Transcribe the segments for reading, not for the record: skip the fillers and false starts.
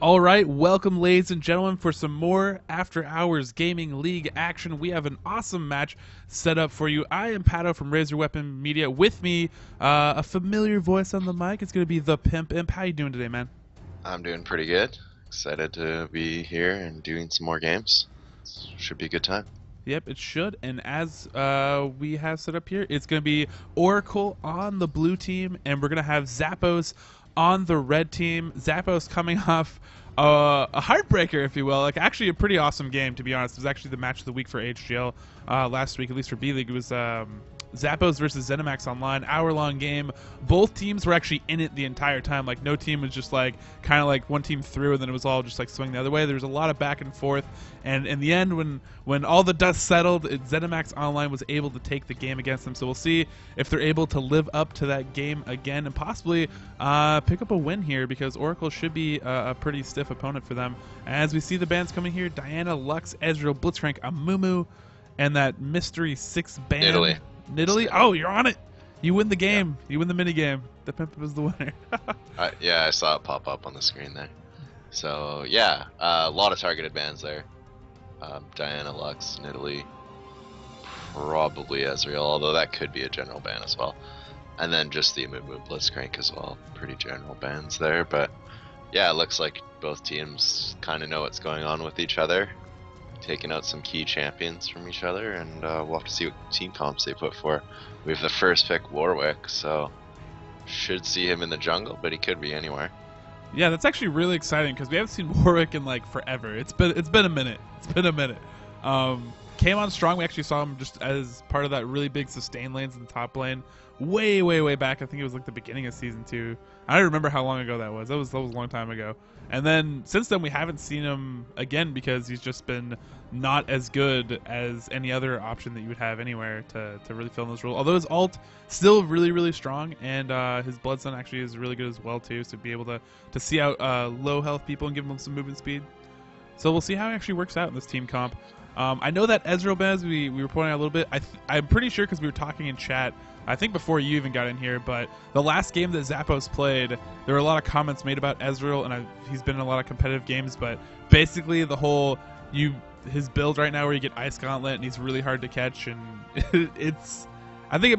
All right, welcome, ladies and gentlemen, for some more After Hours Gaming League action. We have an awesome match set up for you. I am Paddo from RaiseYourWeaponMedia. With me, a familiar voice on the mic. It's going to be the Pimp Imp. How you doing today, man? I'm doing pretty good. Excited to be here and doing some more games. Should be a good time. Yep, it should. And as we have set up here, it's going to be Oracle on the blue team, and we're going to have Zappos on the red team. Zappos coming off a heartbreaker, if you will. Like, actually, a pretty awesome game, to be honest. It was actually the match of the week for AHGL last week, at least for B League. It was Zappos versus ZeniMax Online, hour-long game. Both teams were actually in it the entire time. Like, no team was just like kind of like one team through and then it was all just like swing the other way. There was a lot of back and forth, and in the end, when all the dust settled, ZeniMax Online was able to take the game against them. So we'll see if they're able to live up to that game again and possibly pick up a win here, because Oracle should be a pretty stiff opponent for them. As we see the bands coming here: Diana, Lux, Ezreal, Blitzcrank, Amumu, and that mystery 6 band. Italy. Nidalee? Oh, you're on it. You win the game. Yeah. You win the mini game. The Pimp was the winner. Yeah, I saw it pop up on the screen there. So yeah, a lot of targeted bans there. Diana, Lux, Nidalee, probably Ezreal, although that could be a general ban as well. And then just the Amumu Blitzcrank as well. Pretty general bans there, but yeah, it looks like both teams kind of know what's going on with each other. Taking out some key champions from each other, and we'll have to see what team comps they put for. We have the first pick, Warwick, so should see him in the jungle, but he could be anywhere. Yeah, that's actually really exciting because we haven't seen Warwick in like forever. It's been a minute. It's been a minute. Came on strong. We actually saw him just as part of that really big sustain lanes in the top lane, way back. I think it was like the beginning of season 2. I don't remember how long ago that was. That was a long time ago. And then since then we haven't seen him again because he's just been not as good as any other option that you would have anywhere to really fill in this role. Although his ult still really strong, and his Bloodstone actually is really good as well too. So be able to see out low health people and give them some movement speed. So we'll see how it actually works out in this team comp. I know that Ezreal Bez, we were pointing out a little bit. I'm pretty sure because we were talking in chat, I think before you even got in here, but the last game that Zappos played, there were a lot of comments made about Ezreal, and he's been in a lot of competitive games, but basically the whole, his build right now where you get Ice Gauntlet and he's really hard to catch, and it's, I think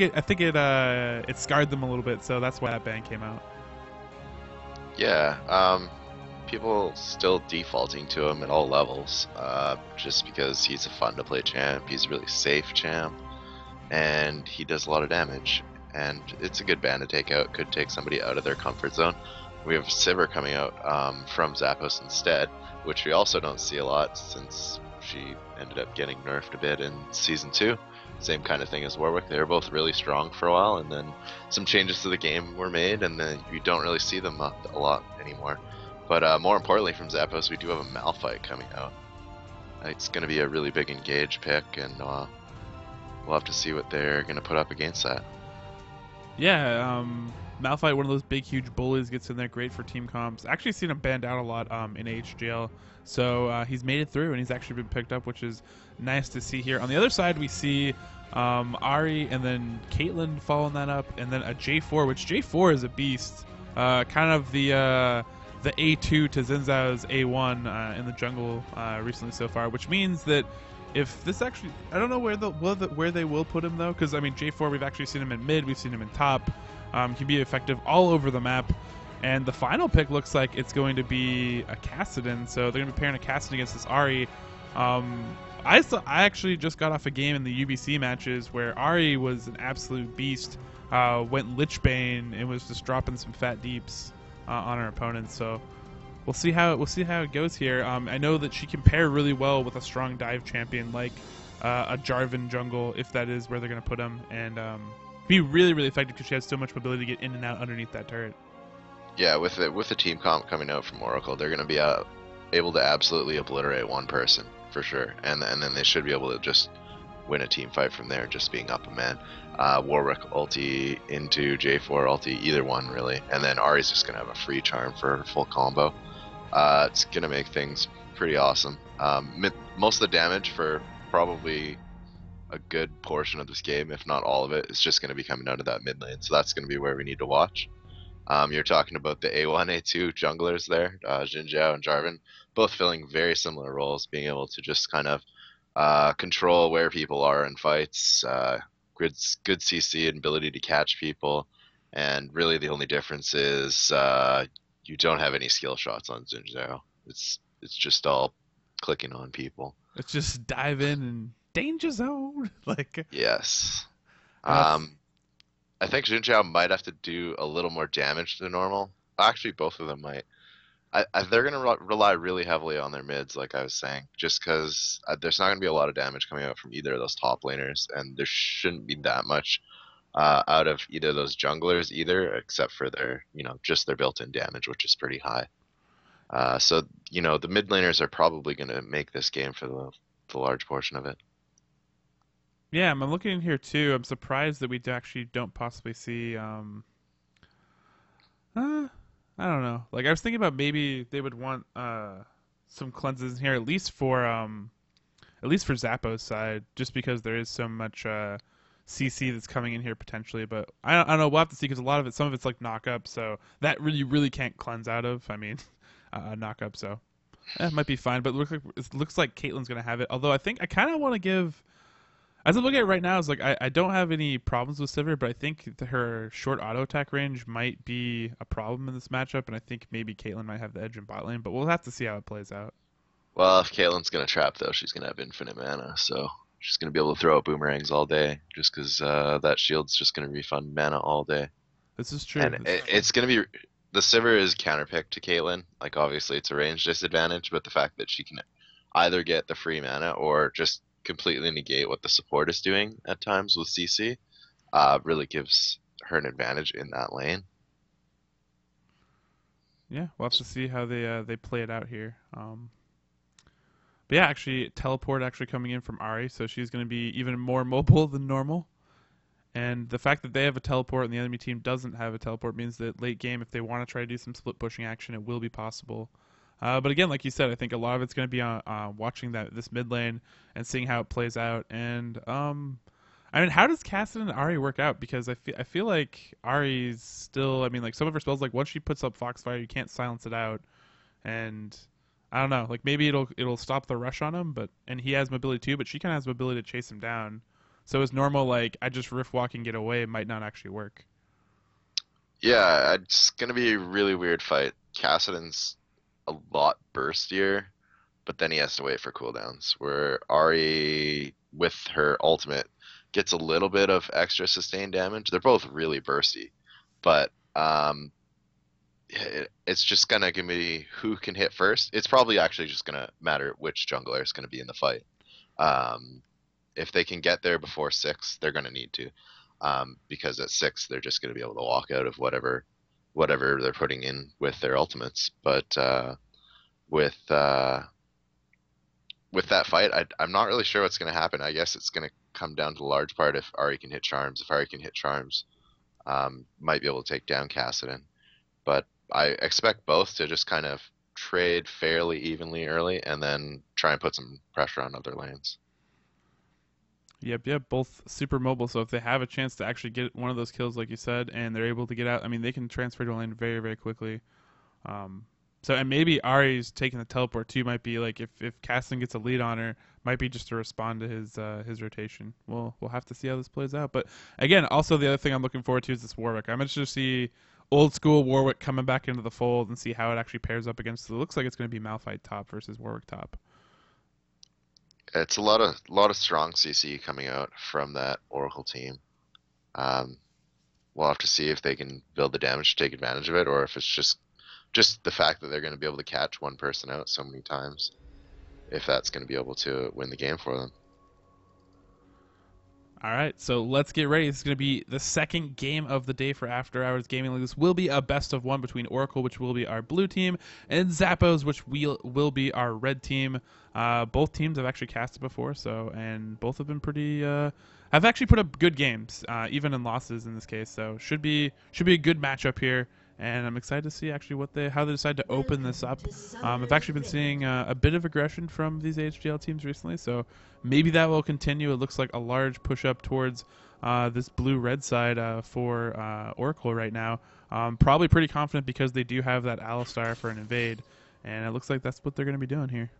it scarred them a little bit, so that's why that ban came out. Yeah, people still defaulting to him at all levels, just because he's a fun to play champ, he's a really safe champ, and he does a lot of damage, and it's a good ban to take out. Could take somebody out of their comfort zone. We have Sivir coming out from Zappos instead, which we also don't see a lot since she ended up getting nerfed a bit in season 2. Same kind of thing as Warwick. They were both really strong for a while, and then some changes to the game were made, and then you don't really see them a lot anymore. But more importantly, from Zappos, we do have a Malphite coming out. It's going to be a really big engage pick, and we'll have to see what they're going to put up against that. Yeah, Malphite, one of those big, huge bullies, gets in there, great for team comps. Actually seen him banned out a lot in AHGL, so he's made it through, and he's actually been picked up, which is nice to see here. On the other side, we see Ahri and then Caitlyn following that up, and then a J4, which J4 is a beast. Kind of the A2 to Xin Zhao's A1 in the jungle recently so far, which means that if this actually, I don't know where they will put him though, because I mean J4, we've actually seen him in mid, we've seen him in top. He can be effective all over the map, and the final pick looks like it's going to be a Kassadin, so they're going to be pairing a Kassadin against this Ahri. I actually just got off a game in the UBC matches where Ahri was an absolute beast, went Lichbane and was just dropping some fat deeps on our opponents. So we'll see how it goes here. I know that she can pair really well with a strong dive champion like a Jarvan jungle, if that is where they're going to put him, and be really effective because she has so much mobility to get in and out underneath that turret. Yeah, with the team comp coming out from Oracle, they're going to be able to absolutely obliterate one person for sure, and then they should be able to just win a team fight from there, just being up a man. Warwick ulti into J4 ulti, either one really, and then Ahri's just going to have a free charm for full combo. It's going to make things pretty awesome. Most of the damage for probably a good portion of this game, if not all of it, is just going to be coming out of that mid lane, so that's going to be where we need to watch. You're talking about the A1, A2 junglers there, Jin Zhao and Jarvan, both filling very similar roles, being able to just kind of control where people are in fights, good CC and ability to catch people, and really the only difference is you don't have any skill shots on Jin Zhao. It's just all clicking on people. Let's just dive in and danger zone. Like, Yes. that's Um, I think Jin Zhao might have to do a little more damage than normal. Actually, both of them might. They're going to rely really heavily on their mids, like I was saying, just because there's not going to be a lot of damage coming out from either of those top laners, and there shouldn't be that much out of either of those junglers either, except for their, just their built-in damage, which is pretty high. So, the mid laners are probably going to make this game for the large portion of it. yeah. I'm looking in here too. I'm surprised that we actually don't possibly see. Uh, I don't know. Like I was thinking about maybe they would want some cleanses in here at least for Zappos side, just because there is so much CC that's coming in here potentially. But I don't know. We'll have to see because some of it's like knock up, so that really can't cleanse out of. I mean, knock up, so it might be fine. But it looks like Caitlyn's gonna have it. Although I think I kind of want to give. As I'm looking at it right now, is like I don't have any problems with Sivir, but I think her short auto attack range might be a problem in this matchup, and I think maybe Caitlyn might have the edge in bot lane, but we'll have to see how it plays out. Well, if Caitlyn's gonna trap though, she's gonna have infinite mana, so she's gonna be able to throw out boomerangs all day, just because that shield's just gonna refund mana all day. This is true. And it's gonna be the Sivir is counterpick to Caitlyn. Like obviously it's a range disadvantage, but the fact that she can either get the free mana or just completely negate what the support is doing at times with CC, really gives her an advantage in that lane. Yeah, we'll have to see how they play it out here. But yeah, actually, teleport actually coming in from Ari, so she's going to be even more mobile than normal. And the fact that they have a teleport and the enemy team doesn't have a teleport means that late game, if they want to try to do some split pushing action, it will be possible. But again, like you said, I think a lot of it's going to be on watching this mid lane and seeing how it plays out. And I mean, how does Cassidy and Ari work out? Because I feel like Ari's still. I mean, like some of her spells, like once she puts up Foxfire, you can't silence it out. And I don't know, like maybe it'll stop the rush on him, and he has mobility too, but she kind of has mobility to chase him down. So it's normal, like I just riff walk and get away might not actually work. Yeah, it's gonna be a really weird fight. Kassadin's a lot burstier, but then he has to wait for cooldowns. Where Ari, with her ultimate, gets a little bit of extra sustained damage. They're both really bursty, but it's just gonna give me who can hit first. It's probably actually just gonna matter which jungler is gonna be in the fight. Um, if they can get there before 6, they're gonna need to, because at 6 they're just gonna be able to walk out of whatever they're putting in with their ultimates. But with with that fight, I'm not really sure what's gonna happen. I guess it's gonna come down to a large part if Ari can hit charms. If Ari can hit charms, might be able to take down Kassadin. But I expect both to just kind of trade fairly evenly early and then try and put some pressure on other lanes. Yep. Both super mobile. So if they have a chance to actually get one of those kills, like you said, and they're able to get out, I mean, they can transfer to a lane very quickly. And maybe Ari's taking the teleport too. Might be like if Caston gets a lead on her, might be just to respond to his rotation. We'll have to see how this plays out. But again, also the other thing I'm looking forward to is this Warwick. I'm interested to see old school Warwick coming back into the fold and see how it actually pairs up against. It looks like it's going to be Malphite top versus Warwick top. It's a lot of strong CC coming out from that Oracle team. Um, we'll have to see if they can build the damage to take advantage of it, or if it's just the fact that they're going to be able to catch one person out so many times, if that's going to be able to win the game for them. All right, so let's get ready. This is going to be the second game of the day for After Hours Gaming League. This will be a best of one between Oracle, which will be our blue team, and Zappos, which will be our red team. Both teams have actually casted before, and both have been pretty. Have actually put up good games, even in losses in this case. So should be a good matchup here. and I'm excited to see actually how they decide to open this up. I've actually been seeing a bit of aggression from these AHGL teams recently, so maybe that will continue. It looks like a large push up towards this blue-red side for Oracle right now. Probably pretty confident because they do have that Alistar for an invade, and it looks like that's what they're going to be doing here.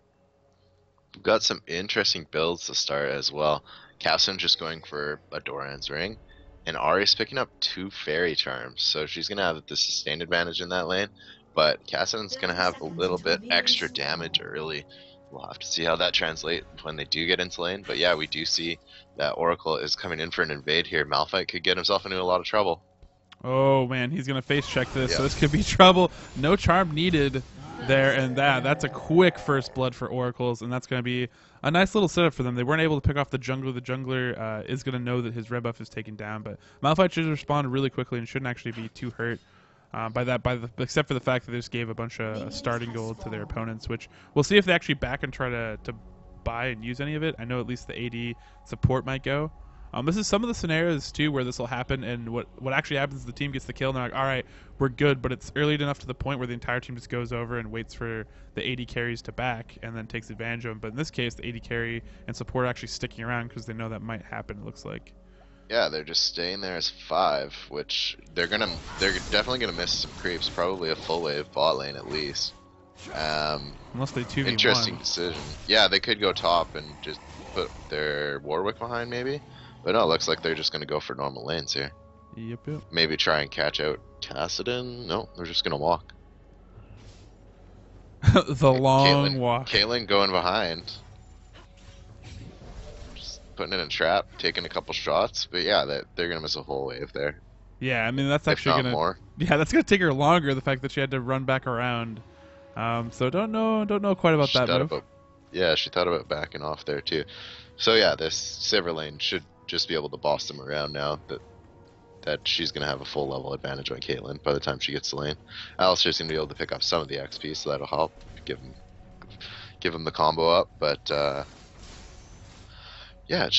We've got some interesting builds to start as well. Casson just going for a Doran's Ring, and Ari's picking up 2 Fairy Charms, so she's going to have the sustained advantage in that lane, but Casson's going to have a little bit extra damage early. We'll have to see how that translates when they do get into lane, but yeah, we do see that Oracle is coming in for an invade here. Malphite could get himself into a lot of trouble. Oh man, he's going to face check this, so this could be trouble. No charm needed there, and that's a quick first blood for Oracles, and that's going to be a nice little setup for them. They weren't able to pick off the jungler. The jungler is going to know that his red buff is taken down, but Malphite should respond really quickly and shouldn't actually be too hurt except for the fact that they just gave a bunch of starting gold to their opponents, which we'll see if they actually back and try to buy and use any of it. I know at least the AD support might go. This is some of the scenarios too where this will happen, and what actually happens is the team gets the kill and they're like, all right, we're good, but it's early enough to the point where the entire team just goes over and waits for the AD carries to back and then takes advantage of them. But in this case, the AD carry and support are actually sticking around because they know that might happen, it looks like. Yeah, they're just staying there as 5, which they're definitely gonna miss some creeps, probably a full wave bot lane at least. Unless they 2v1. Interesting decision. Yeah, they could go top and just put their Warwick behind maybe. But no, it looks like they're just going to go for normal lanes here. Yep. Maybe try and catch out Kassadin. No, they're just going to walk. The long walk. Caitlyn going behind. Just putting in a trap, taking a couple shots. But yeah, they're going to miss a whole wave there. Yeah, I mean, that's actually going to... Yeah, that's going to take her longer, the fact that she had to run back around. So don't know quite about that move. Yeah, she thought about backing off there too. So yeah, this Silver lane should just be able to boss them around now that she's going to have a full level advantage on Caitlyn by the time she gets to lane. Alistar's going to be able to pick up some of the XP, so that'll help give him the combo up. But yeah,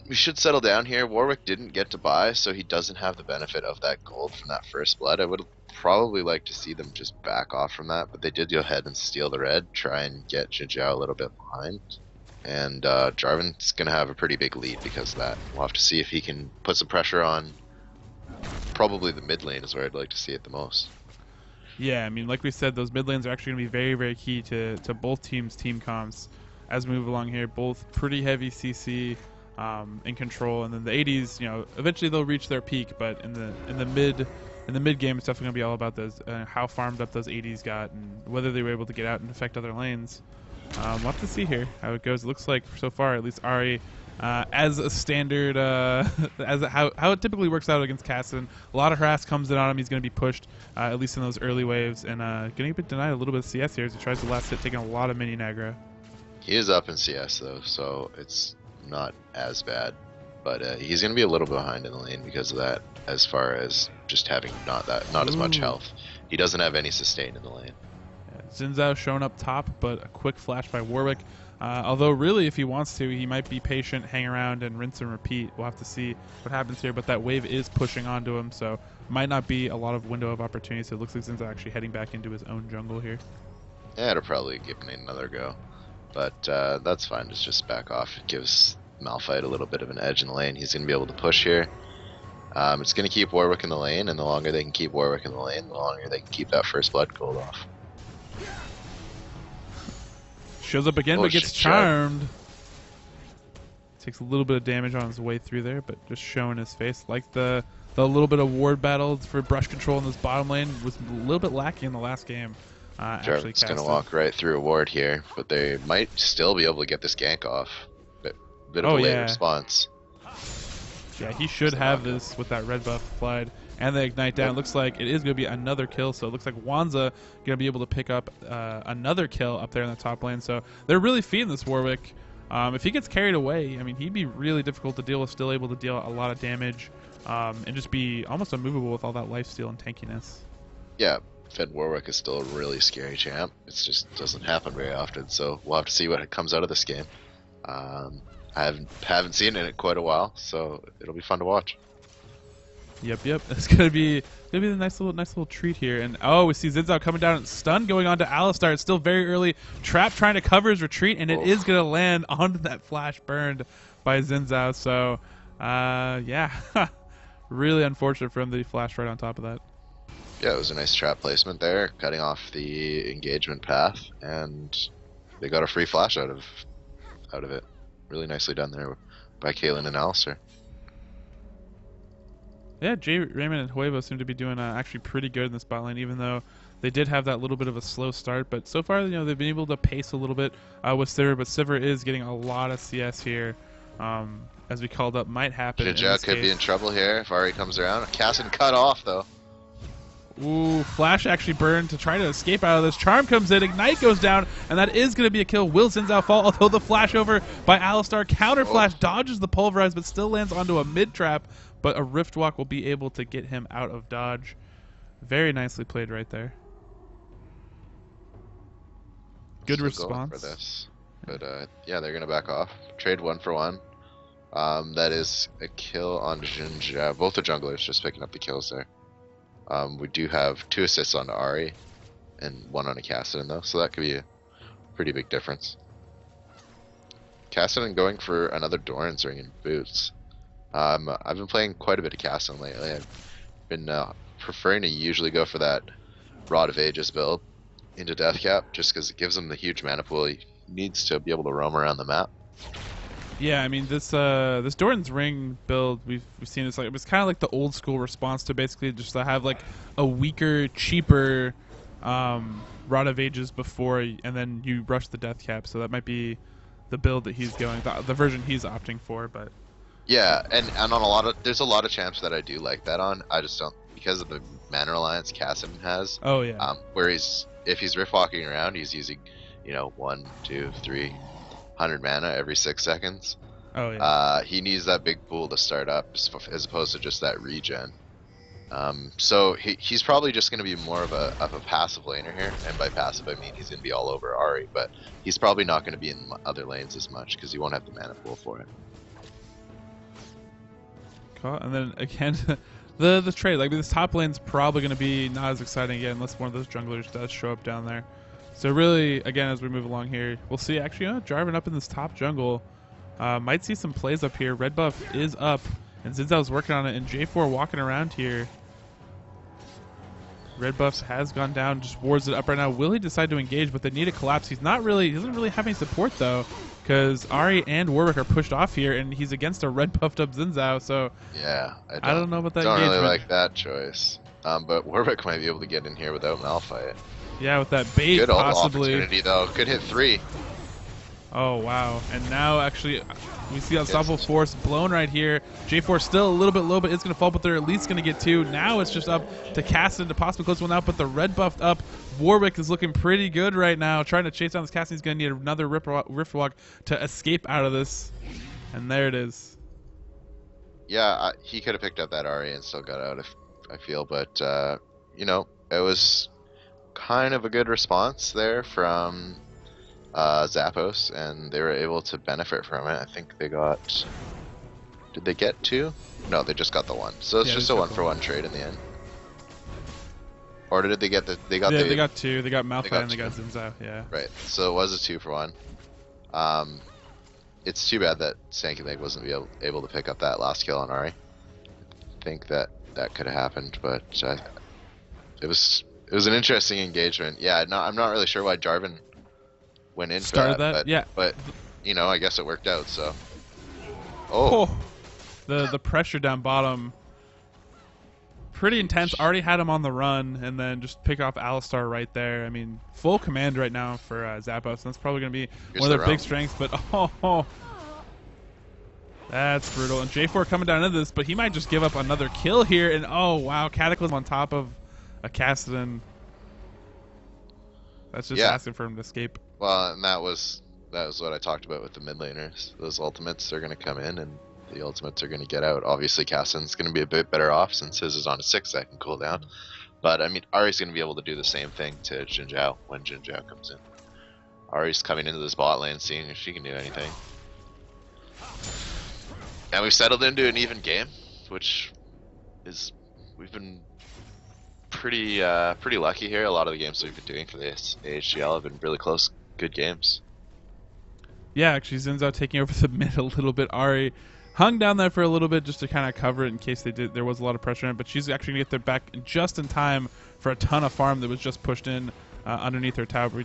we should settle down here. Warwick didn't get to buy, so he doesn't have the benefit of that gold from that first blood. I would probably like to see them just back off from that, but they did go ahead and steal the red, try and get Zhao a little bit behind. And Jarvan's going to have a pretty big lead because of that. We'll have to see if he can put some pressure on. Probably the mid lane is where I'd like to see it the most. Yeah, I mean, like we said, those mid lanes are actually going to be very, very key to both teams' team comps as we move along here. Both pretty heavy CC in control, and then the ADs, eventually they'll reach their peak, but in the mid game, it's definitely going to be all about those how farmed up those ADs got and whether they were able to get out and affect other lanes. We'll have to see here how it goes. It looks like so far, at least Ari, as a standard, how it typically works out against Kassadin, a lot of harass comes in on him. He's going to be pushed, at least in those early waves, and going to get denied a little bit of CS here as he tries to last hit, taking a lot of minion aggro. He is up in CS though, so it's not as bad, but he's going to be a little behind in the lane because of that. As far as just having not as much health, he doesn't have any sustain in the lane. Xin Zhao showing up top, but a quick flash by Warwick. Although really, if he wants to, he might be patient, hang around, and rinse and repeat. We'll have to see what happens here, but that wave is pushing onto him, so might not be a lot of window of opportunity. So it looks like Xin Zhao actually heading back into his own jungle here. Yeah, it'll probably give him another go, but that's fine. Just back off. It gives Malphite a little bit of an edge in the lane. He's going to be able to push here. It's going to keep Warwick in the lane, and the longer they can keep Warwick in the lane, the longer they can keep that first blood gold off. Shows up again, but gets charmed. Takes a little bit of damage on his way through there, but just showing his face. Like the little bit of ward battle for brush control in this bottom lane was a little bit lacking in the last game. Jarvan's going to walk right through a ward here, but they might still be able to get this gank off. Bit of a late response. Yeah, he should have this with that red buff applied. And the ignite down. Looks like it is going to be another kill. So it looks like Wanza going to be able to pick up another kill up there in the top lane. So they're really feeding this Warwick. If he gets carried away, I mean, he'd be really difficult to deal with. Still able to deal a lot of damage and just be almost unmovable with all that lifesteal and tankiness. Yeah, Fed Warwick is still a really scary champ. It just doesn't happen very often. So we'll have to see what comes out of this game. I haven't seen it in quite a while, so it'll be fun to watch. Yep, yep. It's gonna be the nice little treat here. And oh, we see Xin Zhao coming down and stun going on to Alistar. It's still very early. Trap trying to cover his retreat, and it is gonna land onto that flash burned by Xin Zhao. So, yeah, really unfortunate for him that he flashed right on top of that. Yeah, it was a nice trap placement there, cutting off the engagement path, and they got a free flash out of it. Really nicely done there by Caitlyn and Alistar. Yeah, Jay Raymond and Huevo seem to be doing actually pretty good in this bot lane, even though they did have that little bit of a slow start. But so far, they've been able to pace a little bit with Sivir, but Sivir is getting a lot of CS here. As we called up, might happen. Jinja could be in trouble here if Ahri comes around. Cassin cut off, though. Ooh, Flash actually burned to try to escape out of this. Charm comes in, Ignite goes down, and that is going to be a kill. Will Xin Zhao fall, although the flash over by Alistar. Counter flash dodges the pulverize, but still lands onto a mid trap. But a Rift Walk will be able to get him out of dodge. Very nicely played right there. Good Still response. going for this. But yeah, they're going to back off. Trade 1 for 1. That is a kill on Jinja. Both the junglers just picking up the kills there. We do have 2 assists on Ahri and 1 on a Kassadin though, so that could be a pretty big difference. Kassadin going for another Doran's Ring in boots. I've been playing quite a bit of Kassadin lately. I've been preferring to usually go for that Rod of Ages build into Deathcap, just because it gives him the huge mana pool he needs to be able to roam around the map. Yeah, I mean this Doran's Ring build we've seen this, like it was kind of like the old school response to basically just to have like a weaker, cheaper Rod of Ages before, and then you rush the Deathcap. So that might be the build that he's going, the version he's opting for. But yeah, and on there's a lot of champs that I do like that on. I just don't, because of the mana reliance Kassadin has. Oh yeah. Where if he's rift walking around, he's using 1, 2, 3. 100 mana every 6 seconds. Oh yeah. He needs that big pool to start up as opposed to just that regen. So he's probably just going to be more of a passive laner here, and by passive I mean he's going to be all over Ahri, but he's probably not going to be in other lanes as much because he won't have the mana pool for it. And then again, the trade, like this top lane's probably going to be not as exciting again unless one of those junglers does show up down there. So really, again, as we move along here, we'll see actually Jarvan up in this top jungle. Might see some plays up here. Red buff is up, and Xin Zhao's working on it, and J4 walking around here. Red buff has gone down, just wards it up right now. Will he decide to engage? But they need a collapse. He doesn't really have any support though, because Ahri and Warwick are pushed off here, and he's against a red buffed up Xin Zhao. So yeah, I don't know about that. Don't engagement. really like that choice. But Warwick might be able to get in here without Malphite. Yeah, with that bait, good possibly. Opportunity though. Could hit 3. Oh wow! And now actually, we see Unstoppable Force blown right here. J4 still a little bit low, but it's going to fall. But they're at least going to get 2. Now it's just up to Kassadin to possibly close one out. But the red buffed up Warwick is looking pretty good right now. Trying to chase down this Kassadin. He's going to need another Rift Walk to escape out of this. And there it is. Yeah, he could have picked up that Ahri and still got out, I feel. But it was kind of a good response there from Zappos, and they were able to benefit from it. I think they got... Did they get 2? No, they just got the 1. So it's just a 1-for-1 trade in the end. Or did they get the... They got 2. They got Malphite and they got Xin Zhao, yeah. Right, so it was a 2-for-1. It's too bad that Stanky Leg wasn't able to pick up that last kill on Ahri. I think that could have happened, but it was an interesting engagement. Yeah, I'm not really sure why Jarvan went in for that. But, yeah. But I guess it worked out. So. The pressure down bottom, pretty intense. Already had him on the run, and then just pick off Alistar right there. I mean, full command right now for Zappos. That's probably going to be one of their big strengths. But that's brutal. And J4 coming down into this, but he might just give up another kill here. And oh wow, Cataclysm on top of a Kassadin. That's just asking for him to escape. Well, and that was what I talked about with the mid laners. Those ultimates are going to come in, and the ultimates are going to get out. Obviously, Kassadin's going to be a bit better off since his is on a 6-second cooldown. But I mean, Ahri's going to be able to do the same thing to Xin Zhao when Xin Zhao comes in. Ahri's coming into this bot lane, seeing if she can do anything. And we've settled into an even game, which is we've been pretty lucky here. A lot of the games we've been doing for this AHGL have been really close, good games. Yeah, actually, Zinzao taking over the mid a little bit. Ari hung down there for a little bit just to kind of cover it in case there was a lot of pressure on it, but she's actually going to get there back just in time for a ton of farm that was just pushed in underneath her tower. But we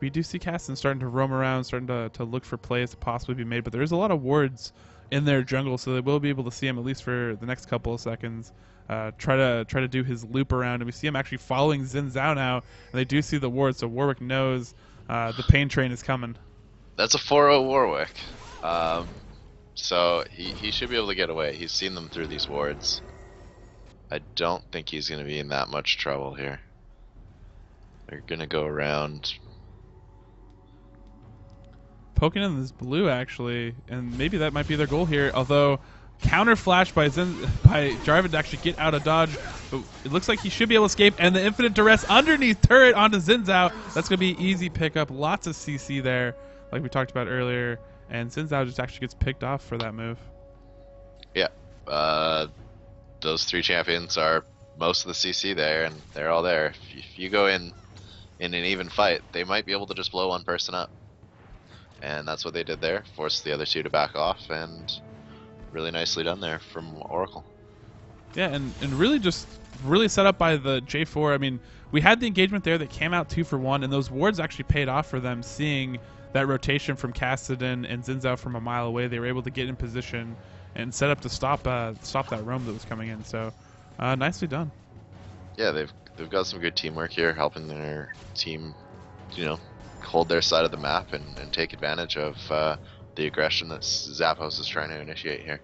do see Caston starting to roam around, starting to look for plays to possibly be made, but there is a lot of wards in their jungle, so they will be able to see him at least for the next couple of seconds. Try to do his loop around, and we see him actually following Xin Zhao now, and they do see the ward, so Warwick knows the pain train is coming. That's a 4-0 Warwick. So he should be able to get away. He's seen them through these wards. I don't think he's going to be in that much trouble here. They're going to go around. Poking in this blue, actually, and maybe that might be their goal here, although counter flash by Jarvan to actually get out of dodge, but it looks like he should be able to escape, and the infinite duress underneath turret onto Xin Zhao. That's going to be easy pickup. Lots of CC there, like we talked about earlier, and Xin Zhao just actually gets picked off for that move. Yeah, those three champions are most of the CC there, and they're all there. If you go in an even fight, they might be able to just blow one person up. And that's what they did there, forced the other two to back off, and really nicely done there from Oracle. Yeah, and really just really set up by the J4. I mean, we had the engagement there that came out 2 for 1, and those wards actually paid off for them, seeing that rotation from Kassadin and Xin Zhao from a mile away. They were able to get in position and set up to stop that roam that was coming in. So nicely done. Yeah, they've got some good teamwork here, helping their team, hold their side of the map and take advantage of the aggression that Zappos is trying to initiate here.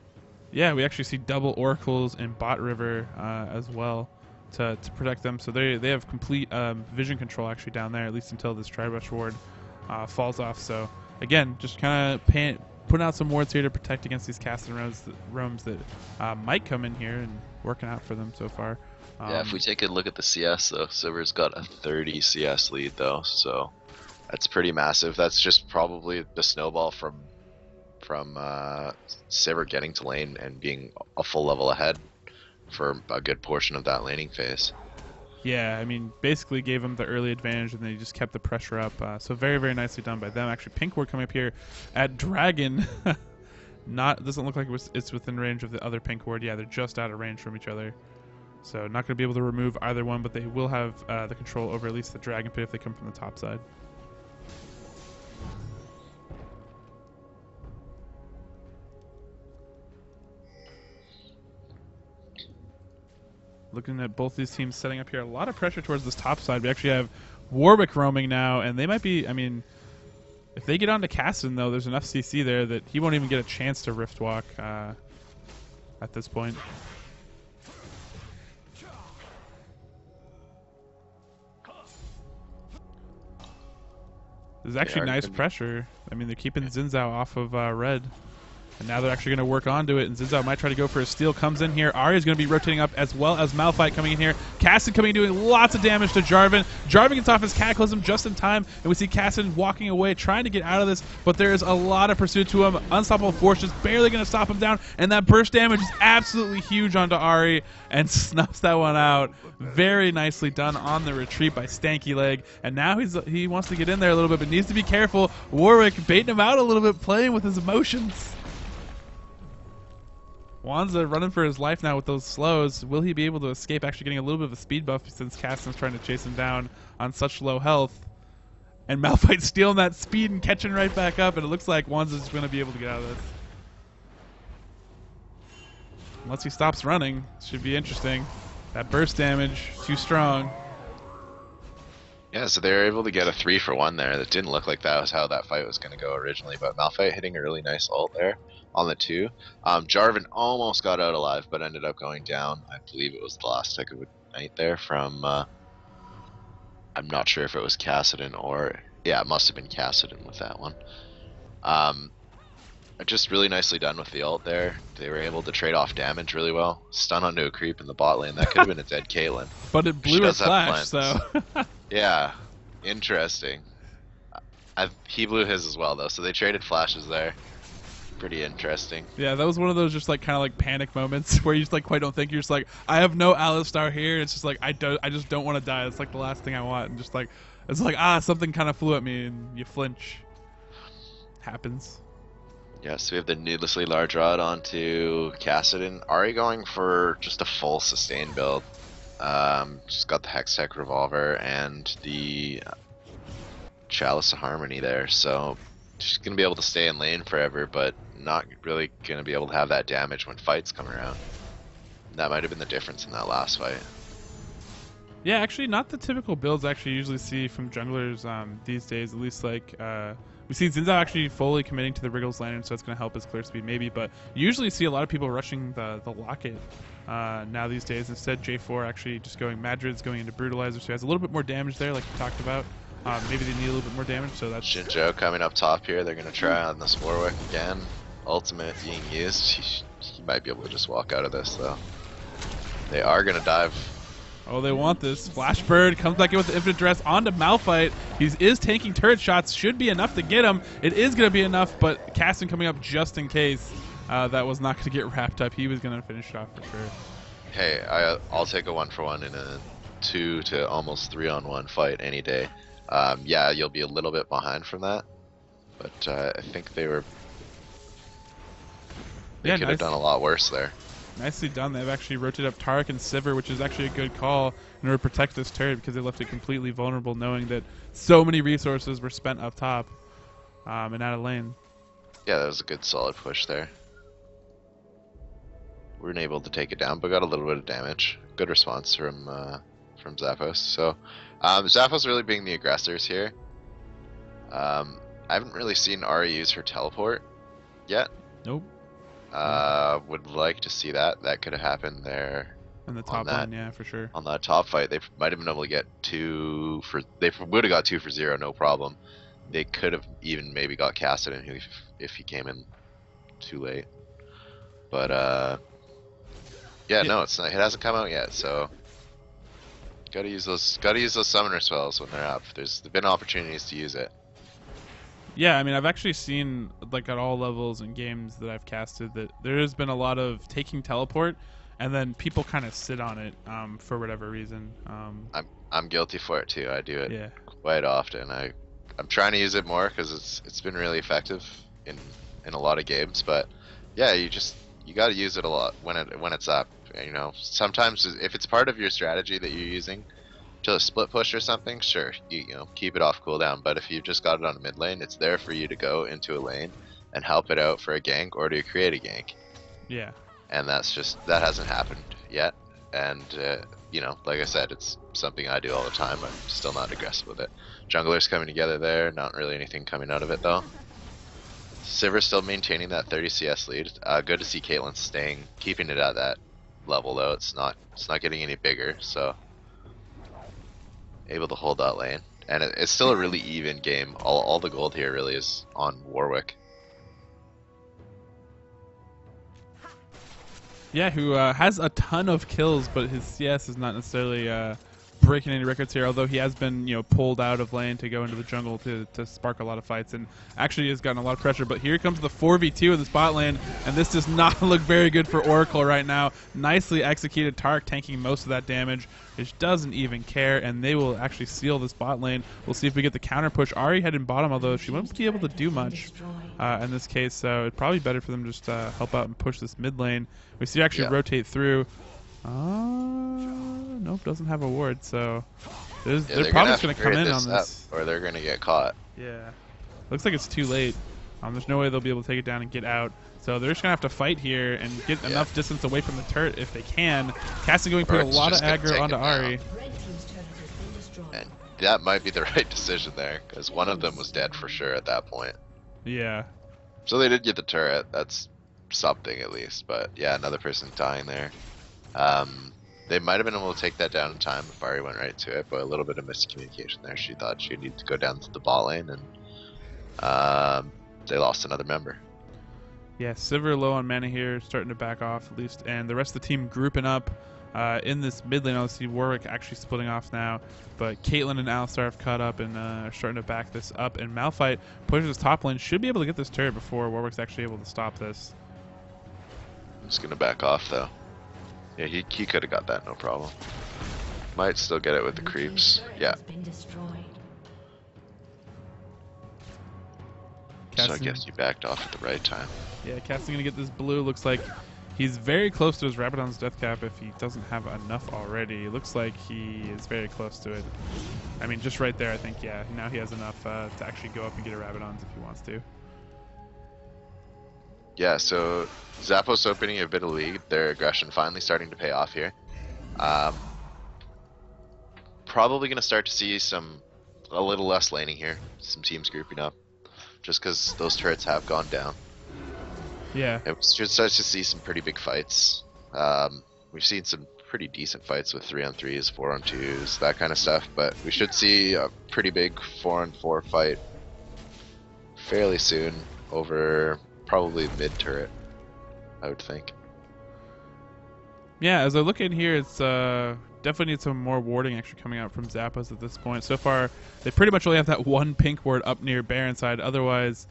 Yeah, we actually see double oracles in bot river as well to protect them. So they have complete vision control actually down there, at least until this tri-rush ward falls off. So again, just kind of putting out some wards here to protect against these casting roams that might come in here, and working out for them so far. Yeah, if we take a look at the CS though, Silver's got a 30 CS lead though, so that's pretty massive. That's just probably the snowball from Sivert getting to lane and being a full level ahead for a good portion of that laning phase. Yeah, I mean, basically gave them the early advantage, and they just kept the pressure up. So very, very nicely done by them. Actually, pink ward coming up here at Dragon. Doesn't look like it's within range of the other pink ward. Yeah, they're just out of range from each other. So not going to be able to remove either one, but they will have the control over at least the Dragon Pit if they come from the top side. Looking at both these teams setting up here, a lot of pressure towards this top side. We actually have Warwick roaming now, and they might be, I mean, if they get onto Caston, though, there's enough CC there that he won't even get a chance to Rift Walk at this point. There's actually nice pressure. I mean, they're keeping Xin Zhao off of red. And now they're actually going to work onto it, and Xin Zhao might try to go for a steal. Comes in here. Arya's going to be rotating up, as well as Malphite coming in here. Caston coming in, doing lots of damage to Jarvan. Jarvan gets off his Cataclysm just in time, and we see Caston walking away, trying to get out of this, but there is a lot of pursuit to him. Unstoppable Force just barely going to stop him down, and that burst damage is absolutely huge onto Ari, and snuffs that one out. Very nicely done on the retreat by Stanky Leg, and now he wants to get in there a little bit, but needs to be careful. Warwick baiting him out a little bit, playing with his emotions. Wanza running for his life now with those slows. Will he be able to escape, actually getting a little bit of a speed buff since Caston's trying to chase him down on such low health? And Malphite stealing that speed and catching right back up, and it looks like Wanza's going to be able to get out of this. Unless he stops running, should be interesting. That burst damage, too strong. Yeah, so they were able to get a 3 for 1 there. That didn't look like that was how that fight was going to go originally, but Malphite hitting a really nice ult there on the 2. Jarvan almost got out alive, but ended up going down. I believe it was the last tick of the night there from, I'm not sure if it was Kassadin or, yeah, it must have been Kassadin with that one. Just really nicely done with the ult there. They were able to trade off damage really well. Stun onto a creep in the bot lane. That could have been a dead Caitlyn. But it blew a flash, so. Yeah, interesting. He blew his as well, though, so they traded flashes there. pretty interesting. Yeah, that was one of those just like kind of like panic moments where you just like quite don't think. You're just like, I have no Alistar here. It's just like I just don't want to die. It's like the last thing I want. And just like it's like something kind of flew at me and you flinch. Happens. Yeah, so we have the needlessly large rod onto Kassadin. Ari going for just a full sustain build. She's got the Hextech Revolver and the Chalice of Harmony there, so she's going to be able to stay in lane forever, but not really going to be able to have that damage when fights come around. That might have been the difference in that last fight. Yeah, actually, not the typical builds I actually usually see from junglers these days. At least, like, we see Zinzao actually fully committing to the Wriggles Lantern, so it's going to help his clear speed, maybe. But you usually see a lot of people rushing the Locket now these days. Instead, J4 actually just going Madrid's going into Brutalizer, so he has a little bit more damage there, like you talked about. Maybe they need a little bit more damage, so that's... Shinjo coming up top here. They're going to try on this Warwick again. Ultimate being used. He might be able to just walk out of this, though. They are going to dive. Oh, they want this. Flashbird comes back in with the Infinite Dress onto Malphite. He is tanking turret shots. Should be enough to get him. It is going to be enough, but Caston coming up just in case. That was not going to get wrapped up. He was going to finish it off for sure. Hey, I'll take a 1-for-1 in a 2 to almost 3-on-1 fight any day. Yeah, you'll be a little bit behind from that, but I think they could have done a lot worse there. Nicely done. They've actually rotated up Taric and Sivir, which is actually a good call in order to protect this turret because they left it completely vulnerable knowing that so many resources were spent up top and out of lane. Yeah, that was a good solid push there. We weren't able to take it down, but got a little bit of damage. Good response from Zappos. So Zappos really being the aggressors here. I haven't really seen Ari use her teleport yet. Nope. Would like to see that. That could have happened there. On the top line, yeah, for sure. On that top fight, they might have been able to get 2 for. They would have got 2 for 0, no problem. They could have even maybe got Kassadin if he came in too late. But yeah, no, it's not. It hasn't come out yet, so gotta use those summoner spells when they're up. There's been opportunities to use it. Yeah, I mean, I've actually seen, like, at all levels in games that I've casted that there has been a lot of taking teleport, and then people kind of sit on it for whatever reason. I'm guilty for it too. I do it quite often. I'm trying to use it more because it's been really effective in a lot of games. But yeah, you got to use it a lot when it's up. You know, sometimes if it's part of your strategy that you're using to a split push or something, sure, you know, keep it off cooldown. But if you've just got it on a mid lane, it's there for you to go into a lane and help it out for a gank or to create a gank. Yeah. And that hasn't happened yet. And you know, like I said, it's something I do all the time. I'm still not aggressive with it. Junglers coming together there, not really anything coming out of it though. Sivir's still maintaining that 30 CS lead. Good to see Caitlyn keeping it at that level though. It's not getting any bigger, so able to hold that lane, and it's still a really even game. All the gold here really is on Warwick. Yeah, who has a ton of kills, but his CS is not necessarily breaking any records here, although he has been, you know, pulled out of lane to go into the jungle to spark a lot of fights, and actually has gotten a lot of pressure. But here comes the 4v2 in the spot lane, and this does not look very good for Oracle right now. Nicely executed. Taric tanking most of that damage, which doesn't even care, and they will actually seal the spot lane. We'll see if we get the counter push. Ari heading bottom, although she won't be able to do much in this case, so it's probably better for them to just help out and push this mid lane. We see her actually rotate through. Nope, doesn't have a ward, so they're probably just going to come in on this. Or they're going to get caught. Yeah. Looks like it's too late. There's no way they'll be able to take it down and get out. So they're just going to have to fight here and get enough distance away from the turret if they can. Cassie going to put a lot of aggro onto Ari. And that might be the right decision there, because one of them was dead for sure at that point. Yeah. So they did get the turret. That's something at least. But yeah, another person dying there. They might have been able to take that down in time if Ari went right to it, but a little bit of miscommunication there. She thought she needed to go down to the bot lane, and they lost another member. Yeah, Sivir low on mana here, starting to back off at least, and the rest of the team grouping up in this mid lane. I'll see Warwick actually splitting off now, but Caitlyn and Alistar have caught up and are starting to back this up. And Malphite pushes his top lane, should be able to get this turret before Warwick's actually able to stop this. I'm just gonna back off though. Yeah, he could have got that, no problem. Might still get it with the creeps. Yeah. So I guess you backed off at the right time. Yeah, Casting gonna get this blue. Looks like he's very close to his Rabadon's death cap if he doesn't have enough already. Looks like he is very close to it. I mean, just right there, I think, yeah, now he has enough to actually go up and get a Rabadon's if he wants to. Yeah, so Zappos opening a bit of lead. Their aggression finally starting to pay off here. Probably going to start to see a little less laning here. Some teams grouping up. Just because those turrets have gone down. Yeah. And we should start to see some pretty big fights. We've seen some pretty decent fights with 3-on-3s, 4-on-2s, that kind of stuff. But we should see a pretty big 4-on-4 fight fairly soon over probably mid turret, I would think. Yeah, as I look in here, it's definitely need some more warding actually coming out from Zappos at this point. So far, they pretty much only have that one pink ward up near Baron side. Otherwise,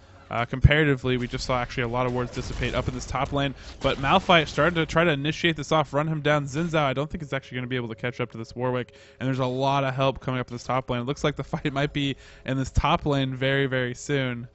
comparatively, we just saw actually a lot of wards dissipate up in this top lane. But Malphite started to try to initiate this off, run him down. Xin Zhao, I don't think is actually going to be able to catch up to this Warwick. And there's a lot of help coming up in this top lane. It looks like the fight might be in this top lane very, very soon.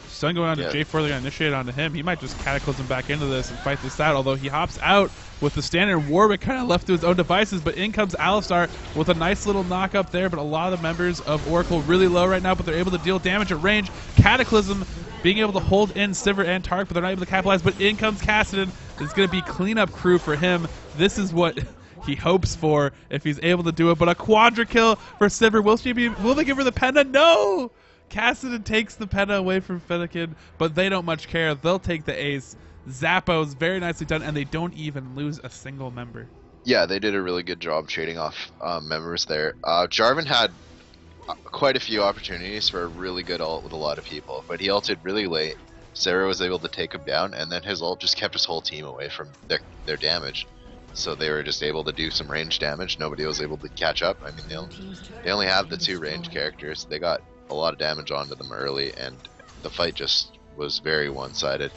Stun going on to J4, they're going to initiate onto him. He might just cataclysm back into this and fight this out, although he hops out with the standard. Warwick kind of left to his own devices, but in comes Alistar with a nice little knock up there, but a lot of the members of Oracle really low right now, but they're able to deal damage at range. Cataclysm being able to hold in Sivir and Tark, but they're not able to capitalize, but in comes Kassadin. It's going to be cleanup crew for him. This is what he hopes for if he's able to do it, but a quadra kill for Sivir. Will they give her the Penta? No! Kassadin takes the Penta away from Fennekin, but they don't much care. They'll take the ace. Zappos, very nicely done, and they don't even lose a single member. Yeah, they did a really good job trading off members there. Jarvan had quite a few opportunities for a really good ult with a lot of people, but he ulted really late. Sarah was able to take him down, and then his ult just kept his whole team away from their damage. So they were just able to do some range damage. Nobody was able to catch up. I mean, they only have the 2 range characters. They got a lot of damage onto them early, and the fight just was very one-sided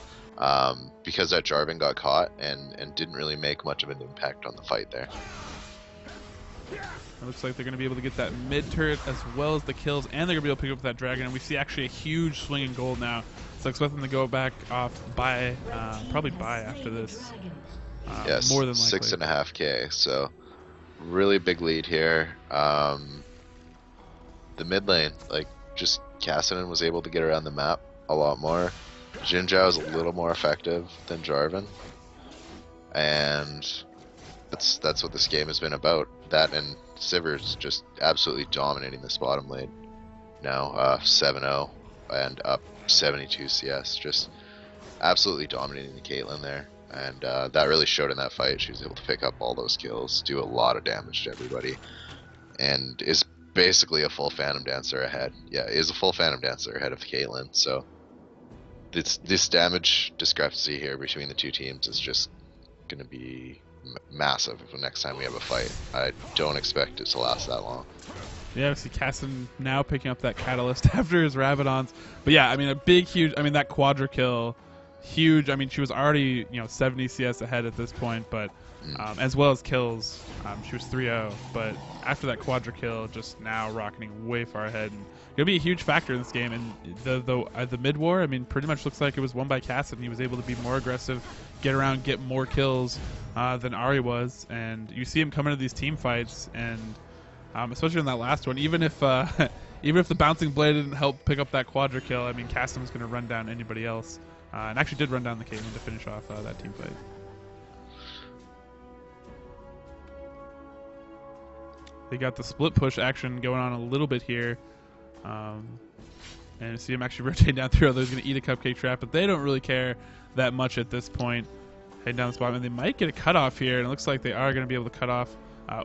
because that Jarvan got caught and didn't really make much of an impact on the fight there. It looks like they're going to be able to get that mid turret as well as the kills, and they're going to be able to pick up that dragon, and we see actually a huge swing in gold now. So I expect them to go back off by probably buy after this. Yes, more than likely. 6.5k, so really big lead here. The mid lane, like, just Kassadin was able to get around the map a lot more. Xin Zhao is a little more effective than Jarvan, and that's what this game has been about. That, and Sivir's just absolutely dominating this bottom lane now, 7-0 and up 72 CS, just absolutely dominating the Caitlyn there. And that really showed in that fight. She was able to pick up all those kills, do a lot of damage to everybody, and is basically a full Phantom Dancer ahead. Yeah, is a full Phantom Dancer ahead of Caitlyn. So this damage discrepancy here between the two teams is just going to be massive the next time we have a fight. I don't expect it to last that long. Yeah, we see Kassadin now picking up that Catalyst after his Rabadons. But yeah, I mean, a big, huge, I mean, that quadra kill, huge. I mean, she was already, 70 CS ahead at this point, but as well as kills, she was 3-0. But after that quadra kill, just now rocketing way far ahead. And gonna be a huge factor in this game. And the mid war, I mean, pretty much looks like it was won by Kassadin. He was able to be more aggressive, get around, get more kills than Ahri was. And you see him come into these team fights, and especially in that last one, even if the bouncing blade didn't help pick up that quadra kill, I mean, Kassadin was gonna run down anybody else. And actually did run down the Caitlyn to finish off that team fight. They got the split push action going on a little bit here. And you see him actually rotate down through. They're going to eat a cupcake trap, but they don't really care that much at this point. Heading down the spot, and they might get a cutoff here, and it looks like they are going to be able to cut off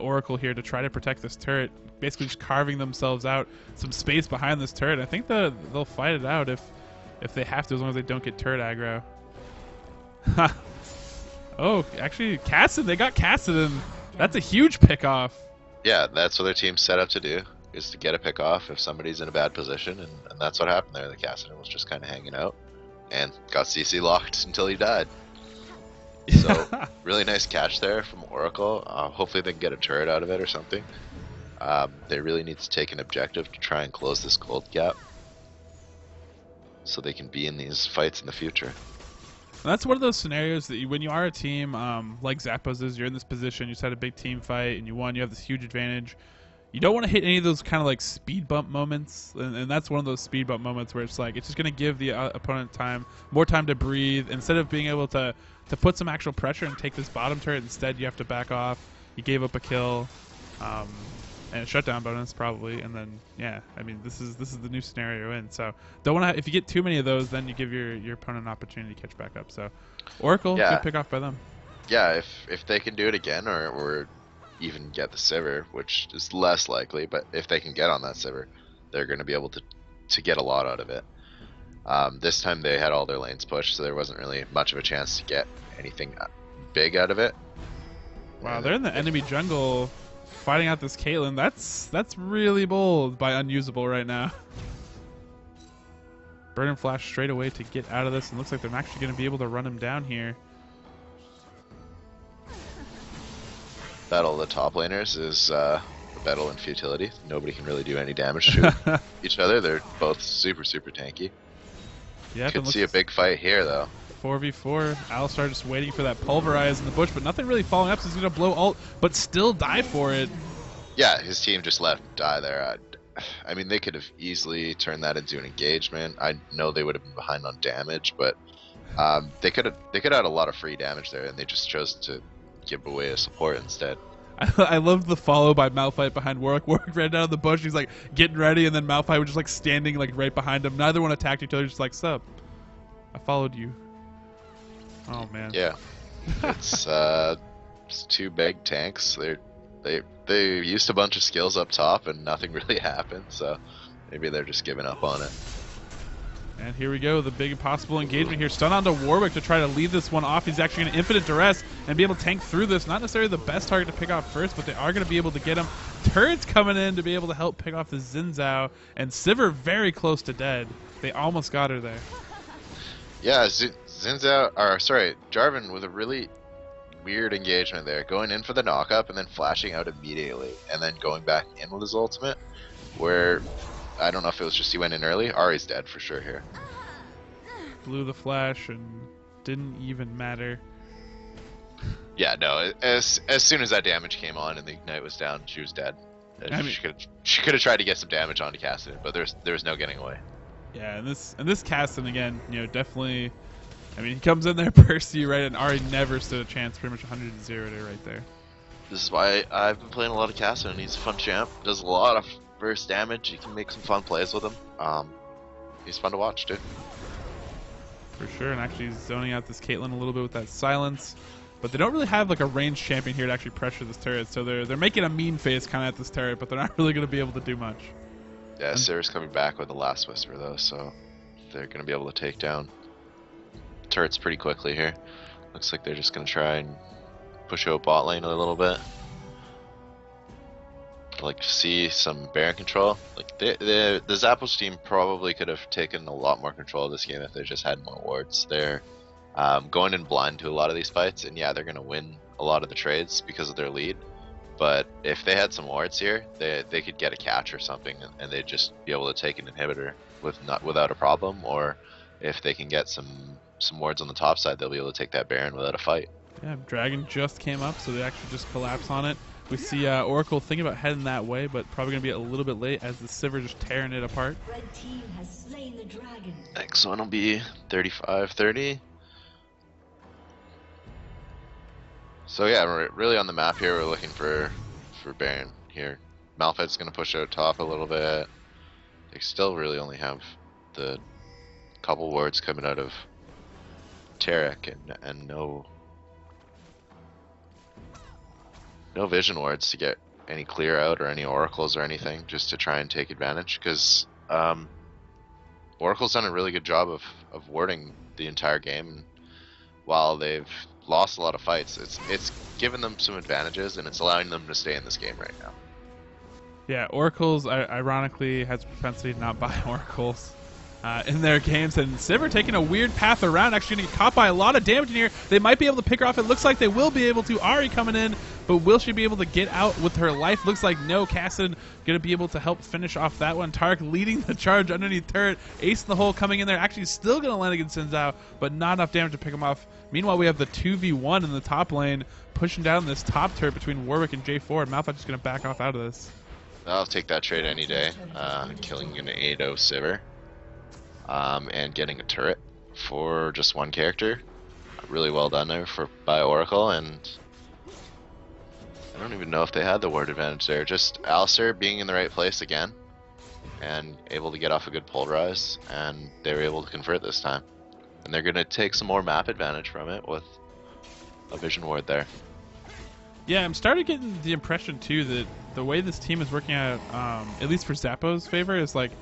Oracle here to try to protect this turret. Basically just carving themselves out some space behind this turret. I think they'll fight it out if they have to, as long as they don't get turret aggro. Oh, actually, Cassidon. They got Cassidon. That's a huge pickoff. Yeah, that's what their team's set up to do, is to get a pick off if somebody's in a bad position, and that's what happened there. The Cassidon was just kind of hanging out and got CC locked until he died. So, really nice catch there from Oracle. Hopefully they can get a turret out of it or something. They really need to take an objective to try and close this gold gap so they can be in these fights in the future. And that's one of those scenarios that when you are a team like Zappos is, you're in this position, you just had a big team fight, and you won, you have this huge advantage. You don't want to hit any of those kind of like speed bump moments, and that's one of those speed bump moments where it's like it's just going to give the opponent more time to breathe. Instead of being able to put some actual pressure and take this bottom turret, instead you have to back off. You gave up a kill, and a shutdown bonus probably, and then yeah, I mean this is the new scenario in. So don't want to, if you get too many of those, then you give your opponent an opportunity to catch back up. So Oracle, good pick off by them. Yeah, if they can do it again, or even get the Sivir, which is less likely, but if they can get on that Sivir, they're going to be able to get a lot out of it. This time they had all their lanes pushed, so there wasn't really much of a chance to get anything big out of it. Wow, they're in the enemy jungle fighting out this Caitlyn. That's really bold by unusable right now. Burn and Flash straight away to get out of this, and looks like they're actually going to be able to run him down here. Battle of the top laners is a battle in futility. Nobody can really do any damage to each other. They're both super tanky. Yeah, could see a big fight here though. 4v4. Alistar just waiting for that pulverize in the bush, but nothing really following up, so he's going to blow ult, but still die for it. Yeah, his team just let him die there. I mean, they could have easily turned that into an engagement. I know they would have been behind on damage, but they could have a lot of free damage there, and they just chose to give away a support instead. I loved the follow by Malphite behind Warwick. Warwick ran down in the bush. He's like getting ready, and then Malphite was just like standing like right behind him. Neither one attacked each other. Just like, sup, I followed you. Oh man. Yeah, it's two big tanks. They used a bunch of skills up top, and nothing really happened. So maybe they're just giving up on it. And here we go, the big possible engagement here. Stun onto Warwick to try to lead this one off. He's actually going to Infinite Duress and be able to tank through this. Not necessarily the best target to pick off first, but they are going to be able to get him. Turrets coming in to be able to help pick off the Xin Zhao. And Sivir very close to dead. They almost got her there. Yeah, Xin Zhao, or sorry, Jarvan with a really weird engagement there. Going in for the knock-up and then flashing out immediately. And then going back in with his ultimate, where I don't know if it was just he went in early. Ahri's dead for sure here. Blew the flash and didn't even matter. Yeah, no. As soon as that damage came on and the ignite was down, she was dead. I mean, she could have tried to get some damage onto Cassidon, but there's no getting away. Yeah, and this Cassidon again, you know, definitely. I mean, he comes in there Percy right, and Ahri never stood a chance. Pretty much 100-0 to right there. This is why I've been playing a lot of Cassidon. He's a fun champ. Does a lot of burst damage. You can make some fun plays with him. He's fun to watch too. For sure, and actually he's zoning out this Caitlyn a little bit with that silence. But they don't really have like a ranged champion here to actually pressure this turret, so they're making a mean face kind of at this turret, but they're not really going to be able to do much. Yeah, Sarah's coming back with the last whisper though, so they're going to be able to take down turrets pretty quickly here. Looks like they're just going to try and push out bot lane a little bit. I'd like to see some Baron control. Like the Zappos team probably could have taken a lot more control of this game if they just had more wards. They're going in blind to a lot of these fights, and yeah, they're going to win a lot of the trades because of their lead. But if they had some wards here, they could get a catch or something, and they'd just be able to take an inhibitor without a problem. Or if they can get some wards on the top side, they'll be able to take that Baron without a fight. Yeah, Dragon just came up, so they actually just collapse on it. We see Oracle thinking about heading that way, but probably going to be a little bit late as the Sivir just tearing it apart. Red team has slain the dragon. Next one will be 35-30. So yeah, we're really on the map here. We're looking for Baron here. Malphite's going to push out top a little bit. They still really only have the couple wards coming out of Tarek and no vision wards to get any clear out or any oracles or anything, just to try and take advantage, because Oracle's done a really good job of warding the entire game. While they've lost a lot of fights. It's given them some advantages, and it's allowing them to stay in this game right now. Yeah, Oracles ironically has a propensity to not buy Oracles in their games, and Sivir taking a weird path around, actually going to get caught by a lot of damage in here. They might be able to pick her off. It looks like they will be able to. Ahri coming in, but will she be able to get out with her life? Looks like no. Cassidy going to be able to help finish off that one. Tark leading the charge underneath turret. Ace in the hole coming in there, actually still going to land against Sinzao, but not enough damage to pick him off. Meanwhile, we have the 2v1 in the top lane, pushing down this top turret between Warwick and J4, and Malphite just going to back off out of this. I'll take that trade any day. Killing an 8-0 Sivir. And getting a turret for just one character. Really well done there by Oracle, and I don't even know if they had the ward advantage there. Just Alistair being in the right place again, and able to get off a good pulverize, and they were able to convert this time. And they're going to take some more map advantage from it with a vision ward there. Yeah, I'm starting getting the impression too that the way this team is working out, at least for Zappos' favor, is like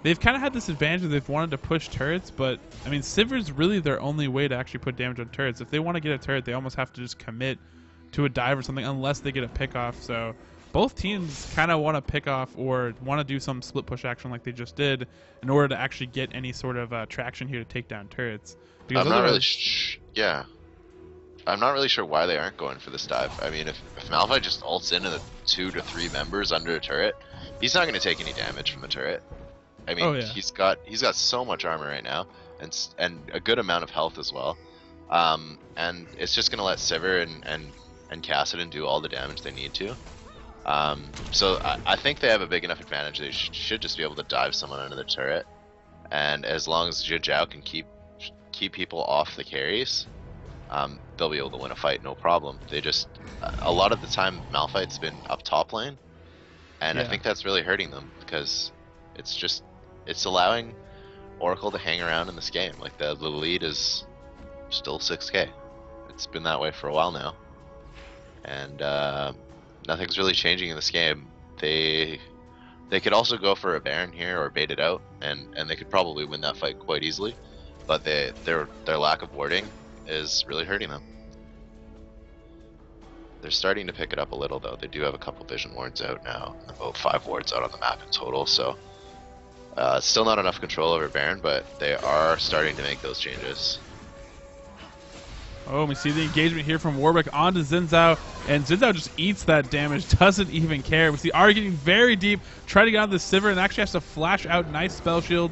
they've kind of had this advantage that they've wanted to push turrets, but I mean, Sivir's really their only way to actually put damage on turrets. If they want to get a turret, they almost have to just commit to a dive or something unless they get a pick off. So both teams kind of want to pick off or want to do some split push action like they just did in order to actually get any sort of traction here to take down turrets. Because I'm not really I'm not really sure why they aren't going for this dive. I mean, if Malphite just ults into the 2 to 3 members under a turret, he's not going to take any damage from the turret. I mean, he's got so much armor right now, and a good amount of health as well. And it's just going to let Sivir and Cassidy do all the damage they need to. So I think they have a big enough advantage. They should just be able to dive someone under the turret, and as long as Zhao can keep people off the carries, they'll be able to win a fight, no problem. They just a lot of the time Malphite's been up top lane, and I think that's really hurting them because it's allowing Oracle to hang around in this game. Like the lead is still 6k. It's been that way for a while now, and nothing's really changing in this game. They could also go for a Baron here or bait it out, and they could probably win that fight quite easily, but their lack of warding is really hurting them. They're starting to pick it up a little though. They do have a couple vision wards out now, about 5 wards out on the map in total, so still not enough control over Baron, but they are starting to make those changes. Oh, we see the engagement here from Warwick onto Xin, and Xin just eats that damage, doesn't even care. We see Ahri getting very deep, trying to get out of the Sivir, and actually has to flash out. Nice spell shield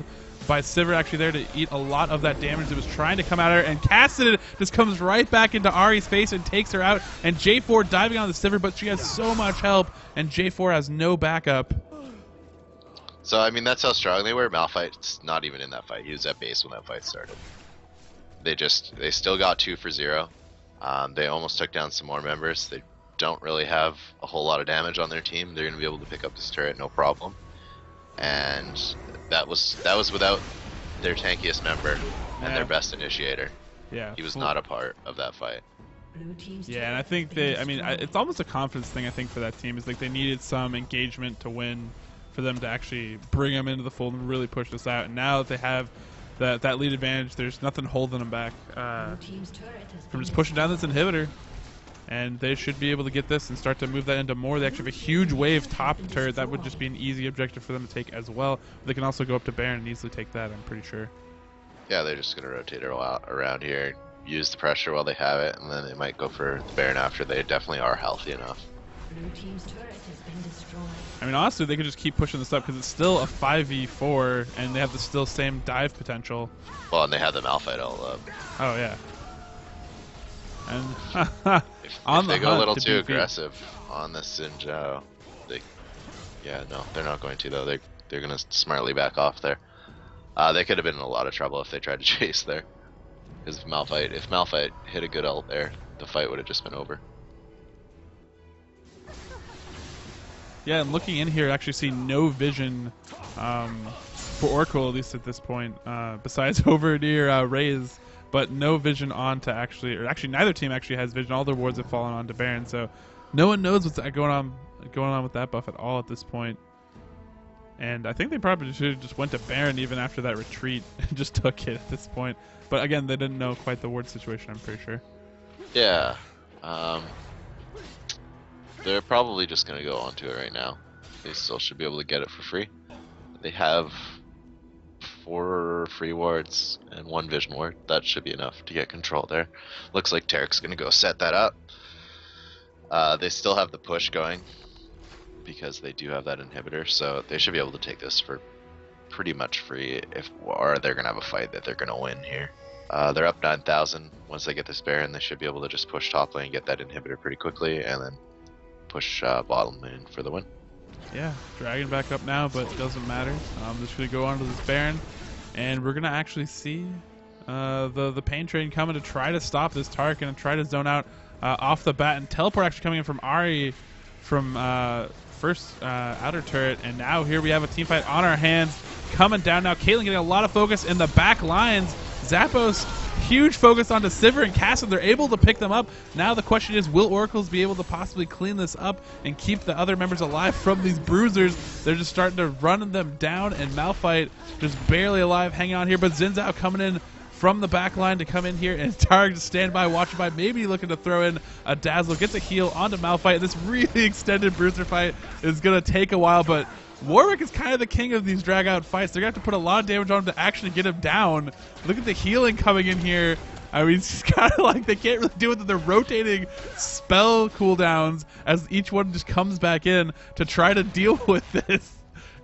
by Sivir actually there to eat a lot of that damage that was trying to come at her, and Cassidy just comes right back into Ahri's face and takes her out, and J4 diving on the Sivir, but she has so much help, and J4 has no backup. So, I mean, that's how strong they were. Malphite's not even in that fight. He was at base when that fight started. They still got 2 for 0. They almost took down some more members. They don't really have a whole lot of damage on their team. They're going to be able to pick up this turret, no problem. And that was without their tankiest member and their best initiator. Yeah, he was not a part of that fight. Yeah, and I think it's almost a confidence thing. I think for that team is like they needed some engagement to win for them to actually bring them into the fold and really push this out. And now that they have that lead advantage, there's nothing holding them back from just pushing down this inhibitor. And they should be able to get this and start to move that into more. They actually have a huge wave top turret. That would just be an easy objective for them to take as well. They can also go up to Baron and easily take that, I'm pretty sure. Yeah, they're just going to rotate around here, use the pressure while they have it, and then they might go for the Baron after. They definitely are healthy enough. Blue team's turret has been destroyed. I mean, honestly, they could just keep pushing this up because it's still a 5v4, and they have the still same dive potential. Well, and they have the Malphite all up. Oh, yeah. And if they go a little too aggressive on this Xin, they're not going to though. They're going to smartly back off there. They could have been in a lot of trouble if they tried to chase there. Because if Malphite hit a good ult there, the fight would have just been over. Yeah, and looking in here, I actually see no vision for Oracle, at least at this point, besides over near Raise. But no vision on to actually neither team actually has vision. All their wards have fallen onto Baron, so no one knows what's going on with that buff at all at this point. And I think they probably should have just went to Baron even after that retreat and just took it at this point. But again, they didn't know quite the ward situation, I'm pretty sure. Yeah. They're probably just gonna go onto it right now. They still should be able to get it for free. They have 4 free wards and 1 vision ward. That should be enough to get control there. Looks like Tarek's gonna go set that up. They still have the push going because they do have that inhibitor, so they should be able to take this for pretty much free, or they're gonna have a fight that they're gonna win here. They're up 9,000. Once they get this Baron, they should be able to just push top lane, get that inhibitor pretty quickly, and then push bottom lane for the win. Yeah, Dragon back up now, but it doesn't matter. Just gonna go on to this Baron, and we're gonna actually see the Pain Train coming to try to stop this Tark and try to zone out off the bat. And teleport actually coming in from Ari from first outer turret, and now here we have a team fight on our hands coming down now. Caitlyn getting a lot of focus in the back lines. Zappos, huge focus onto Sivir and Castle. They're able to pick them up. Now the question is, will Oracles be able to possibly clean this up and keep the other members alive from these bruisers? They're just starting to run them down, and Malphite just barely alive, hanging on here. But Xin Zhao coming in from the back line to come in here, and Targ to stand by, watching by, maybe looking to throw in a Dazzle, gets a heal onto Malphite. This really extended bruiser fight is going to take a while, but Warwick is kind of the king of these drag out fights. They're going to have to put a lot of damage on him to actually get him down. Look at the healing coming in here. I mean, it's kind of like they can't really do it. They're rotating spell cooldowns as each one just comes back in to try to deal with this.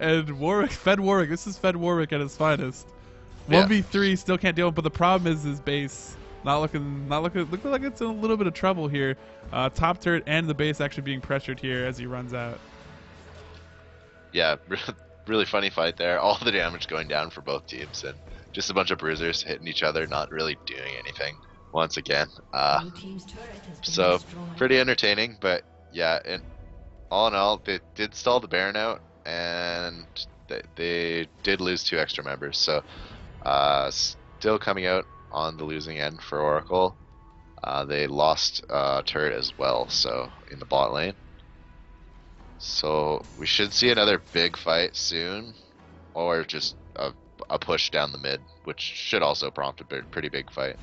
And Warwick, Fed Warwick, this is Fed Warwick at his finest. Yeah. 1v3 still can't deal with, but the problem is his base looking like it's in a little bit of trouble here. Top turret and the base actually being pressured here as he runs out. Yeah, really funny fight there. All the damage going down for both teams, and just a bunch of bruisers hitting each other, not really doing anything once again. Blue team's turret has been So destroyed. pretty entertaining, but yeah, and all in all, they did stall the Baron out, and they did lose 2 extra members. So still coming out on the losing end for Oracle. They lost turret as well, so in the bot lane. So we should see another big fight soon, or just a push down the mid, which should also prompt a pretty big fight.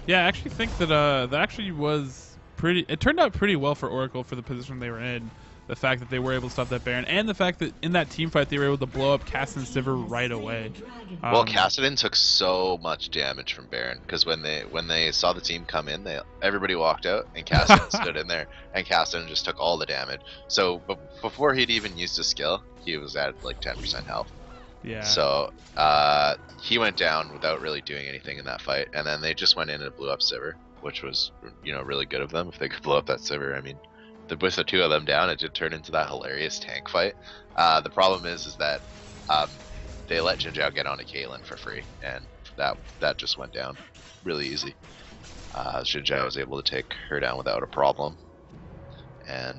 Yeah, I actually think that that actually was pretty. It turned out pretty well for Oracle for the position they were in. The fact that they were able to stop that Baron, and the fact that in that team fight they were able to blow up Cass and Sivir right away. Well, Kassadin took so much damage from Baron because when they saw the team come in, everybody walked out and Kassadin stood in there, and Kassadin just took all the damage. So before he'd even used his skill, he was at like 10% health. Yeah. So he went down without really doing anything in that fight, and then they just went in and blew up Sivir, which was really good of them if they could blow up that Sivir. I mean, with the 2 of them down, it did turn into that hilarious tank fight. The problem is that they let Xin Zhao get onto Caitlyn for free, and that just went down really easy. Xin Zhao was able to take her down without a problem, and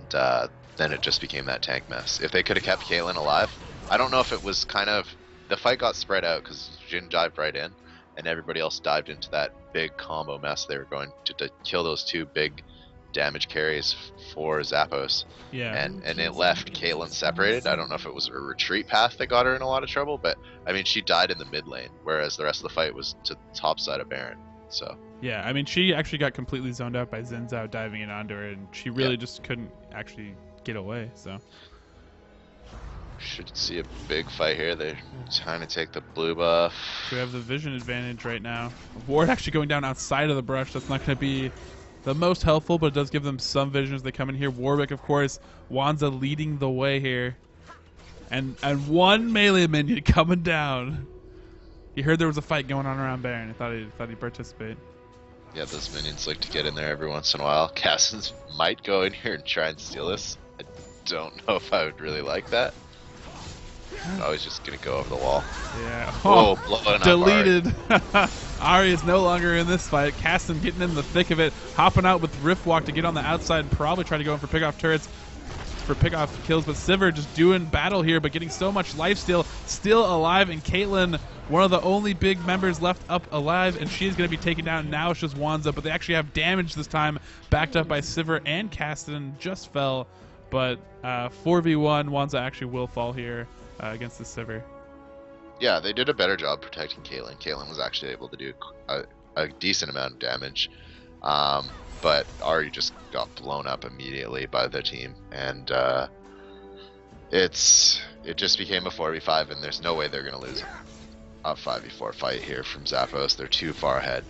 then it just became that tank mess. If they could have kept Caitlyn alive, I don't know if it was kind of the fight got spread out because Jin dived right in, and everybody else dived into that big combo mess. They were going to kill those 2 big damage carries for Zappos. Yeah. And it left Caitlyn separated. I don't know if it was a retreat path that got her in a lot of trouble, but I mean, she died in the mid lane, whereas the rest of the fight was to the top side of Baron. So Yeah, I mean, she actually got completely zoned out by Xin Zhao diving in onto her, and she really just couldn't actually get away. So should see a big fight here. They're trying to take the blue buff. we have the vision advantage right now. Ward actually going down outside of the brush. That's not going to be the most helpful, but it does give them some vision as they come in here. Warwick, of course, Wanza leading the way here. And one melee minion coming down. He heard there was a fight going on around Baron. He thought he'd participate. Yeah, those minions like to get in there every once in a while. Cassins might go in here and try and steal this. I don't know if I would really like that. I was just gonna go over the wall. Yeah. Oh, blowing up deleted. Ari is no longer in this fight. Caston getting in the thick of it, hopping out with Rift Walk to get on the outside and probably try to go in for pick-off turrets for pick-off kills. But Sivir just doing battle here, but getting so much life still alive. And Caitlyn, one of the only big members left up alive, and she is going to be taken down. Now it's just Wanza, but they actually have damage this time, backed up by Sivir and Caston. Just fell, but 4v1, Wanza actually will fall here against the Sivir. Yeah, they did a better job protecting Caitlyn. Caitlyn was actually able to do a decent amount of damage. But Ari just got blown up immediately by the team, and it just became a 4v5, and there's no way they're gonna lose a 5v4 fight here from Zappos. They're too far ahead.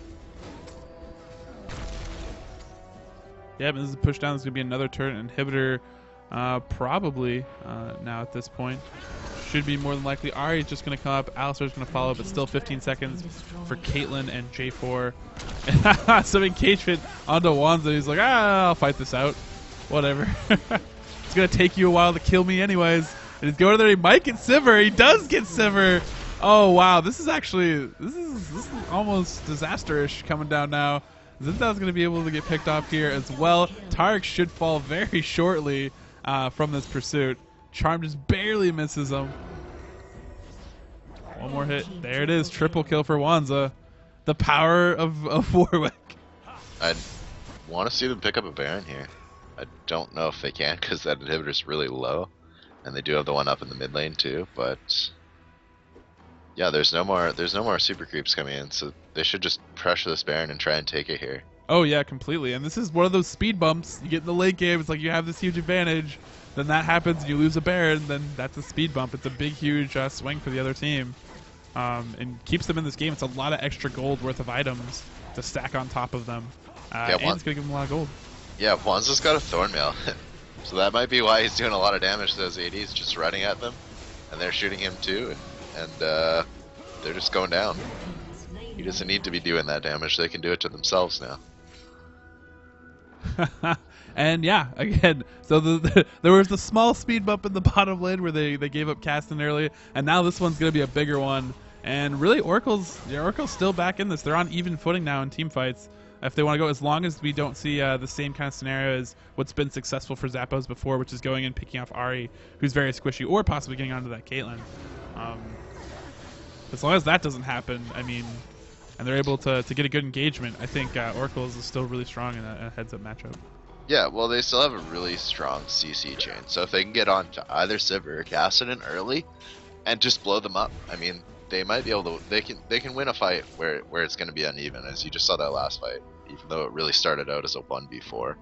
Yeah, but this is a push down. There's going to be another turret inhibitor probably now at this point. Should be more than likely. Ari's just going to come up. Alistar's going to follow, but still 15 seconds for Caitlyn and J4. Some engagement onto Wanza. He's like, I'll fight this out. Whatever. It's going to take you a while to kill me anyways. And he's going there. He might get Sivir. He does get Sivir. Oh, wow. This is almost disaster-ish coming down now. Zinzao's going to be able to get picked off here as well. Tarek should fall very shortly from this pursuit. Charm just barely misses him. One more hit. There it is. Triple kill for Wanza. The power of Warwick. I want to see them pick up a Baron here. I don't know if they can because that inhibitor's really low. And they do have the one up in the mid lane too, but yeah, there's no more super creeps coming in, so they should just pressure this Baron and try and take it here. Oh yeah, completely. And this is one of those speed bumps. You get in the late game, it's like you have this huge advantage. Then that happens, and you lose a Baron, then that's a speed bump. It's a big, huge swing for the other team. And keeps them in this game. It's a lot of extra gold worth of items to stack on top of them. And it's going to give them a lot of gold. Yeah, Wanza's got a Thornmail. So that might be why he's doing a lot of damage to those ADs, just running at them. And they're shooting him too, and they're just going down. He doesn't need to be doing that damage. They can do it to themselves now. And yeah, again, so there was the small speed bump in the bottom lane where they gave up Caston early, and now this one's going to be a bigger one. And really, Oracle's still back in this. They're on even footing now in team fights if they want to go, as long as we don't see the same kind of scenario as what's been successful for Zappos before, which is going and picking off Ari, who's very squishy, or possibly getting onto that Caitlyn. As long as that doesn't happen, I mean, and they're able to get a good engagement, I think Oracle's is still really strong in a heads-up matchup. Yeah, well, they still have a really strong CC chain, so if they can get on to either Sivir or Cassidy early and just blow them up, I mean, they might be able to. They can win a fight where it's going to be uneven, as you just saw that last fight, even though it really started out as a 1v4.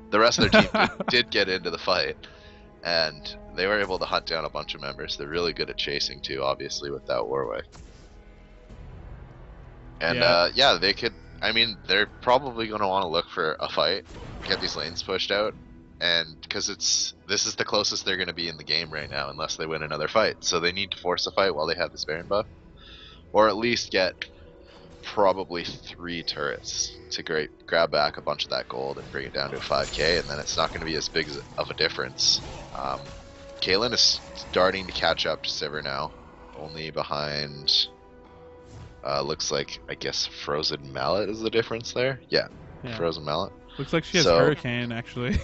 The rest of their team did get into the fight, and they were able to hunt down a bunch of members. They're really good at chasing too, obviously, with that Warwick. And yeah, they could. I mean, they're probably going to want to look for a fight, get these lanes pushed out, and because this is the closest they're going to be in the game right now, unless they win another fight. So they need to force a fight while they have this Baron buff, or at least get probably 3 turrets to grab back a bunch of that gold and bring it down to a 5k, and then it's not going to be as big of a difference. Caitlyn is starting to catch up to Sivir now, only behind. Looks like, I guess, Frozen Mallet is the difference there. Yeah. Frozen Mallet. Looks like she has Hurricane, actually.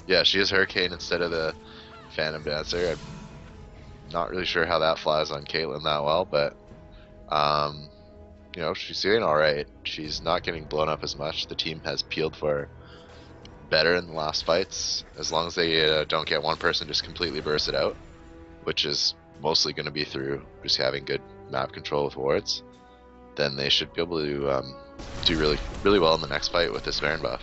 Yeah, she has Hurricane instead of the Phantom Dancer. I'm not really sure how that flies on Caitlyn that well, but you know, she's doing alright. She's not getting blown up as much. The team has peeled for her better in the last fights, as long as they don't get one person just completely bursted out, which is mostly going to be through just having good map control with wards. Then they should be able to do really well in the next fight with this Baron buff.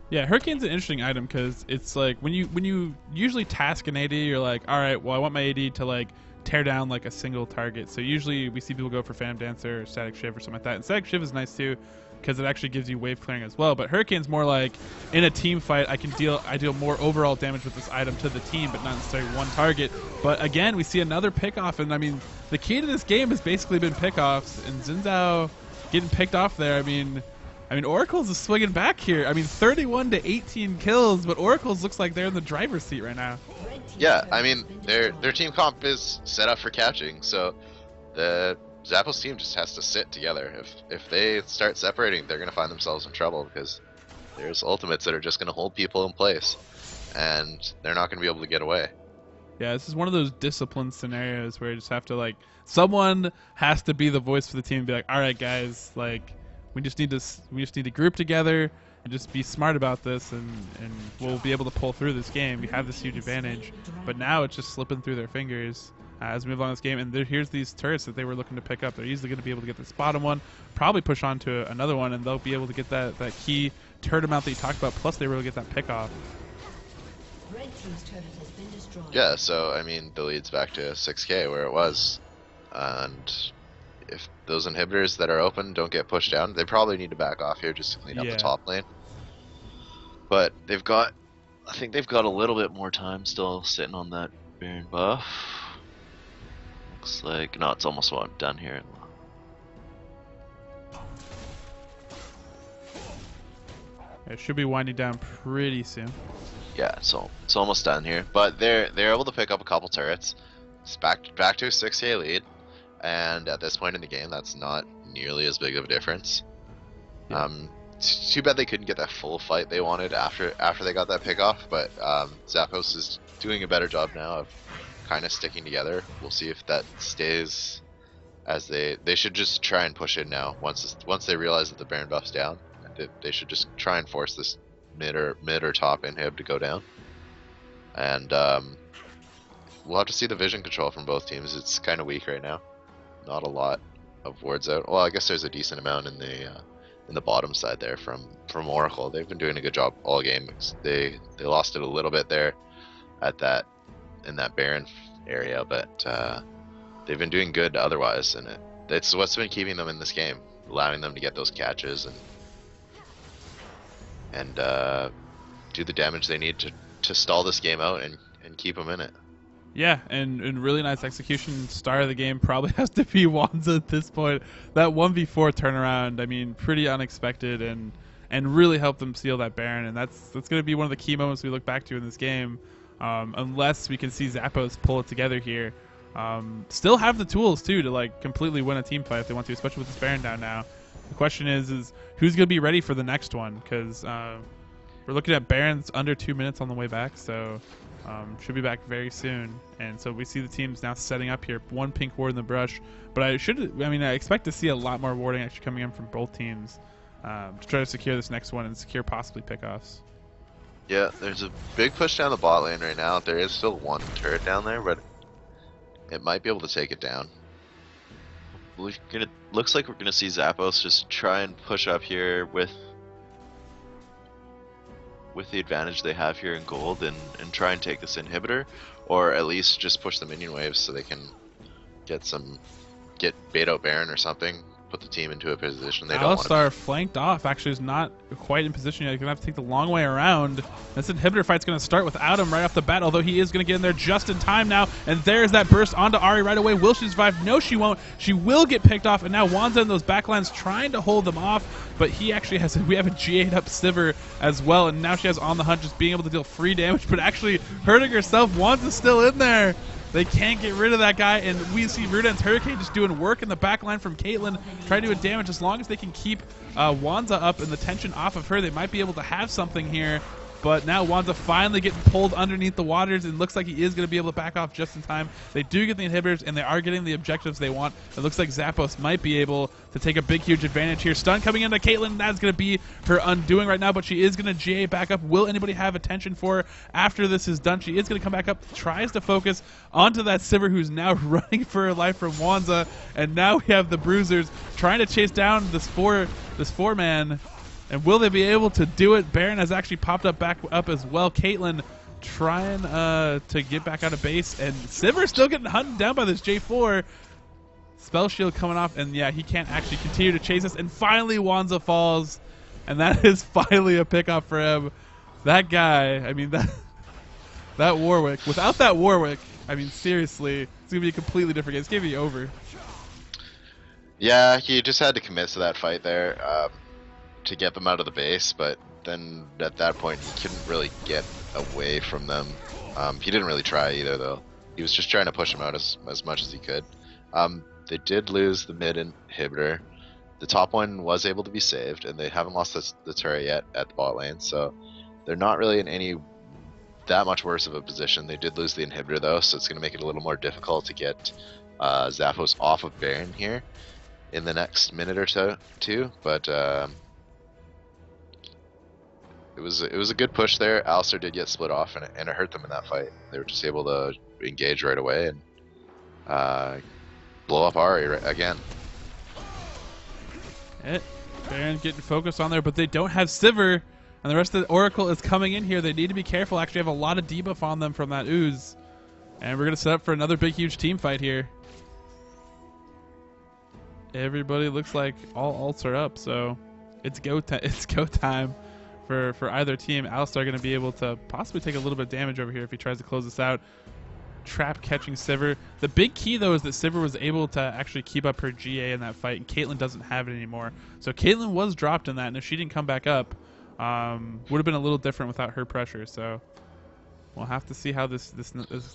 Yeah, Hurricane's an interesting item because it's like when you usually task an AD, you're like, all right, well, I want my AD to like tear down like a single target. So usually we see people go for Phantom Dancer or Static Shiv or something like that. And Static Shiv is nice too because it actually gives you wave clearing as well. But Hurricane's more like in a team fight, I deal more overall damage with this item to the team, but not necessarily one target. But again, we see another pickoff, and I mean, the key to this game has basically been pickoffs, and Zinzao getting picked off there. I mean, Oracle's is swinging back here. I mean, 31 to 18 kills, but Oracle's looks like they're in the driver's seat right now. Yeah, I mean, their team comp is set up for catching, so the Zappos team just has to sit together. If they start separating, they're going to find themselves in trouble because there's ultimates that are just going to hold people in place, and they're not going to be able to get away. Yeah, this is one of those disciplined scenarios where you just have to, like, someone has to be the voice for the team and be like, all right, guys, like, we just need to group together and just be smart about this, and we'll be able to pull through this game. We have this huge advantage, but now it's just slipping through their fingers. as we move along this game. And here's these turrets that they were looking to pick up. They're easily going to be able to get this bottom one, probably push on to another one, and they'll be able to get that key turret amount that you talked about, plus they were able to get that pick off. Red team's turret has been destroyed. Yeah, so I mean, the lead's back to 6K where it was, and if those inhibitors that are open don't get pushed down, they probably need to back off here just to clean up the top lane. But they've got, I think they've got a little bit more time still sitting on that Baron buff. Looks like, no, it's almost done here. It should be winding down pretty soon. Yeah, so it's almost done here. But they're able to pick up a couple turrets. It's back to a 6K lead, and at this point in the game, that's not nearly as big of a difference. Yeah. It's too bad they couldn't get that full fight they wanted after they got that pick off. But Zappos is doing a better job now of kind of sticking together. We'll see if that stays. As they should just try and push in now. Once they realize that the Baron buff's down, they should just try and force this mid or top inhib to go down. And we'll have to see the vision control from both teams. It's kind of weak right now. Not a lot of wards out. Well, I guess there's a decent amount in the bottom side there from Oracle. They've been doing a good job all game. They lost it a little bit there in that Baron area, but they've been doing good otherwise, and it's what's been keeping them in this game, allowing them to get those catches and do the damage they need to stall this game out and keep them in it. Yeah, and really nice execution. Star of the game probably has to be Wanza at this point. That 1v4 turnaround, I mean, pretty unexpected and really helped them steal that Baron, and that's going to be one of the key moments we look back to in this game, unless we can see Zappos pull it together here. Still have the tools too to like completely win a team fight if they want to, especially with this Baron down now. The question is who's going to be ready for the next one, because we're looking at Barons under 2 minutes on the way back, so should be back very soon. And so we see the teams now setting up here. One pink ward in the brush, but I expect to see a lot more warding actually coming in from both teams to try to secure this next one and secure possibly pickoffs. Yeah, there's a big push down the bot lane right now. There is still one turret down there, but it might be able to take it down. Looks like we're gonna see Zappos just try and push up here with the advantage they have here in gold and try and take this inhibitor, or at least just push the minion waves so they can get bait out Baron or something, put the team into a position they don't want to. Alistar flanked off, actually is not quite in position yet. He's going to have to take the long way around. This inhibitor fight's going to start without him right off the bat, although he is going to get in there just in time now. And there's that burst onto Ahri right away. Will she survive? No, she won't. She will get picked off, and now Wanza in those backlines trying to hold them off, but he actually we have a G8 up Sivir as well, and now she has On the Hunt just being able to deal free damage, but actually hurting herself. Wanza's still in there. They can't get rid of that guy, and we see Ruda and Hurricane just doing work in the back line from Caitlyn, trying to do damage. As long as they can keep Wanza up and the tension off of her, they might be able to have something here. But now Wanza finally getting pulled underneath the waters, and looks like he is going to be able to back off just in time. They do get the inhibitors, and they are getting the objectives they want. It looks like Zappos might be able to take a big, huge advantage here. Stun coming into Caitlyn. That's going to be her undoing right now, but she is going to GA back up. Will anybody have attention for her after this is done? She is going to come back up, tries to focus onto that Sivir, who's now running for her life from Wanza, and now we have the Bruisers trying to chase down this four-man. And will they be able to do it? Baron has actually popped back up as well. Caitlyn trying to get back out of base, and Sivir still getting hunted down by this J4. Spell shield coming off, and yeah, he can't actually continue to chase us. And finally, Wanza falls, and that is finally a pickup for him. That guy, I mean, that Warwick. Without that Warwick, I mean, seriously, it's gonna be a completely different game. It's gonna be over. Yeah, he just had to commit to that fight there. To get them out of the base, but then at that point he couldn't really get away from them. He didn't really try either, though. He was just trying to push them out as much as he could. They did lose the mid inhibitor. The top one was able to be saved, and they haven't lost the turret yet at the bot lane, so they're not really in that much worse of a position. They did lose the inhibitor, though, so it's going to make it a little more difficult to get Zappos off of Baron here in the next minute or so, too. But it was a good push there. Alistar did get split off, and it hurt them in that fight. They were just able to engage right away, and blow up Ari again. Baron getting focused on there, but they don't have Sivir, and the rest of the Oracle is coming in here. They need to be careful. Actually have a lot of debuff on them from that ooze. And we're going to set up for another big, huge team fight here. Everybody looks like all ults are up, so it's go time for either team. Alistar going to be able to possibly take a little bit of damage over here if he tries to close this out. Trap catching Sivir. The big key, though, is that Sivir was able to actually keep up her GA in that fight, and Caitlyn doesn't have it anymore. So Caitlyn was dropped in that, and if she didn't come back up, would have been a little different without her pressure. So we'll have to see how this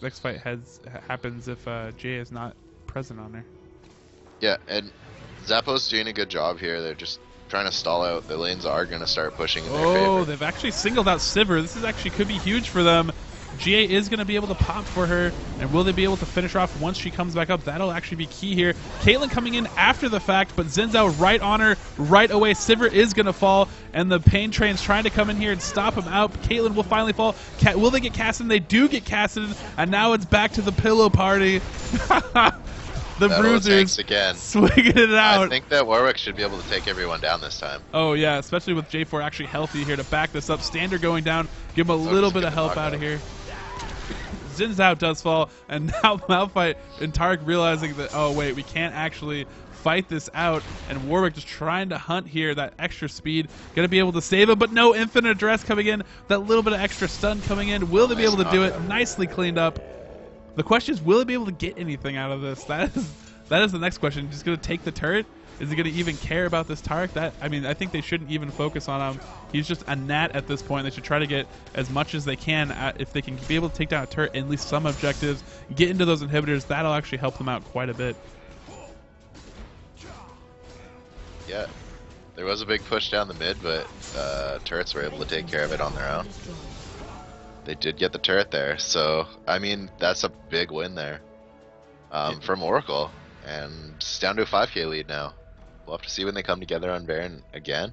next fight happens if GA is not present on there. Yeah, and Zappos doing a good job here. They're just trying to stall out. The lanes are going to start pushing in their favor. Oh, they've actually singled out Sivir. This is actually could be huge for them. GA is going to be able to pop for her, and will they be able to finish her off once she comes back up? That'll actually be key here. Caitlyn coming in after the fact, but Xin Zhao right on her right away. Sivir is going to fall, and the Pain Train's trying to come in here and stop him out. Caitlyn will finally fall. Will they get casted? They do get casted, and now it's back to the pillow party. The Bruisers again. Swinging it out. I think that Warwick should be able to take everyone down this time. Oh, yeah, especially with J4 actually healthy here to back this up. Stander going down. Give him a little bit of help out of here. Xin Zhao does fall, and now Malphite and Tarek realizing that, oh, wait, we can't actually fight this out, and Warwick just trying to hunt here, that extra speed, gonna be able to save him, but no Infinite Address coming in, that little bit of extra stun coming in. Will they be able to do it? Nicely cleaned up. The question is, will they be able to get anything out of this? That is the next question. Just gonna take the turret? Is he going to even care about this Tarek? I mean, I think they shouldn't even focus on him. He's just a gnat at this point. They should try to get as much as they can if they can be able to take down a turret, at least some objectives, get into those inhibitors. That'll actually help them out quite a bit. Yeah, there was a big push down the mid, but turrets were able to take care of it on their own. They did get the turret there, so, I mean, that's a big win there from Oracle. And it's down to a 5k lead now. We'll have to see when they come together on Baron again.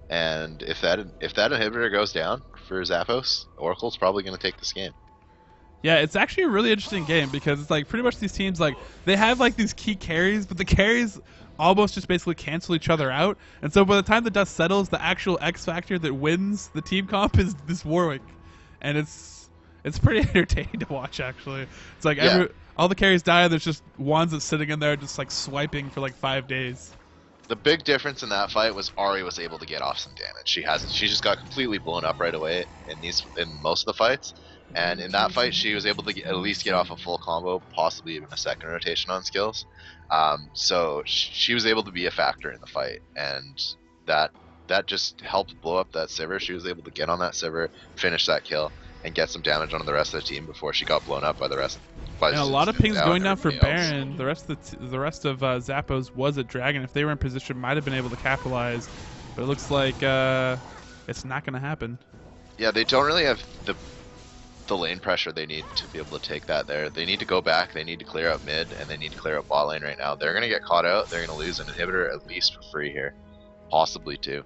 And if that inhibitor goes down for Zappos, Oracle's probably going to take this game. Yeah, it's actually a really interesting game because it's like pretty much these teams, like they have like these key carries, but the carries almost just basically cancel each other out. And so by the time the dust settles, the actual X factor that wins the team comp is this Warwick. And it's pretty entertaining to watch, actually. It's like all the carries die, and there's just ones that's sitting in there just like swiping for like 5 days. The big difference in that fight was Ari was able to get off some damage. She just got completely blown up right away in most of the fights. And in that fight, she was able to at least get off a full combo, possibly even a second rotation on skills. So she was able to be a factor in the fight, and that just helped blow up that Sivir. She was able to get on that Sivir, finish that kill, and get some damage on the rest of the team before she got blown up by the rest. And a lot of pings going down for Baron. The rest of Zappos was at Dragon. If they were in position, might have been able to capitalize, but it looks like it's not going to happen. Yeah, they don't really have the lane pressure they need to be able to take that there. They need to go back, they need to clear out mid, and they need to clear out bot lane right now. They're going to get caught out. They're going to lose an inhibitor at least for free here, possibly two.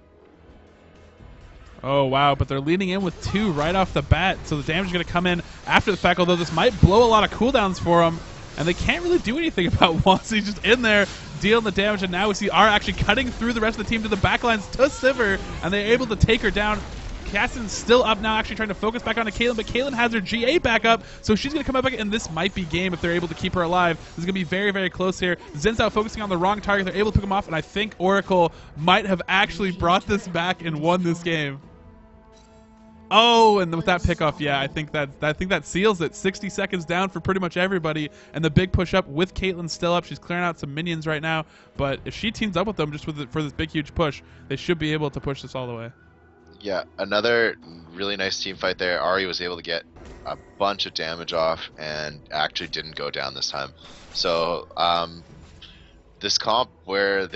Oh, wow, but they're leading in with 2 right off the bat, so the damage is going to come in after the fact, although this might blow a lot of cooldowns for them, and they can't really do anything about once. He's just in there dealing the damage, and now we see R actually cutting through the rest of the team to the backlines to Sivir, and they're able to take her down. Caston's still up now, actually trying to focus back onto Caitlyn, but Caitlyn has her GA back up, so she's going to come up back, and this might be game if they're able to keep her alive. This is going to be very, very close here. Xin Zhao focusing on the wrong target. They're able to pick him off, and I think Oracle might have actually brought this back and won this game. Oh, and with that pickoff, yeah, I think that seals it. 60 seconds down for pretty much everybody, and the big push up with Caitlyn still up. She's clearing out some minions right now, but if she teams up with them just for this big, huge push, they should be able to push this all the way. Yeah, another really nice team fight there. Ari was able to get a bunch of damage off and actually didn't go down this time. So this comp where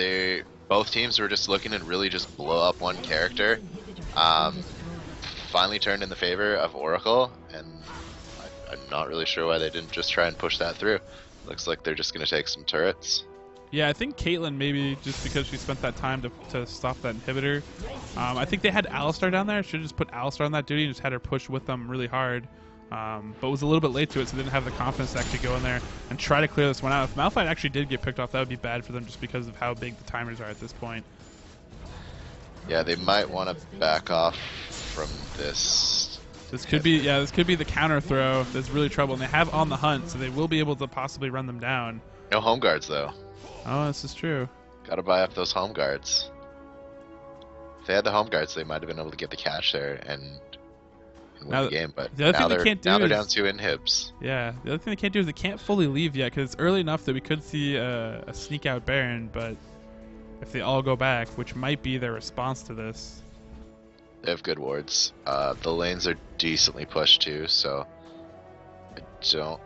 both teams were just looking to really just blow up one character finally turned in the favor of Oracle, and I'm not really sure why they didn't just try and push that through. Looks like they're just going to take some turrets. Yeah, I think Caitlyn maybe just because she spent that time to stop that inhibitor. I think they had Alistar down there. Should have just put Alistar on that duty and just had her push with them really hard. but was a little bit late to it, so didn't have the confidence to actually go in there and try to clear this one out. If Malphite actually did get picked off, that would be bad for them just because of how big the timers are at this point. Yeah, they might want to back off from this. This could be, yeah, this could be the counter throw that's really trouble, and they have On the Hunt, so they will be able to possibly run them down. No home guards, though. Oh, this is true. Gotta buy up those home guards. If they had the home guards, they might have been able to get the cash there and win the game, but the other thing they can't do now they're is, down 2 inhibs. Yeah, the other thing they can't do is they can't fully leave yet, because it's early enough that we could see a sneak out Baron, but if they all go back, which might be their response to this. They have good wards. The lanes are decently pushed too, so I don't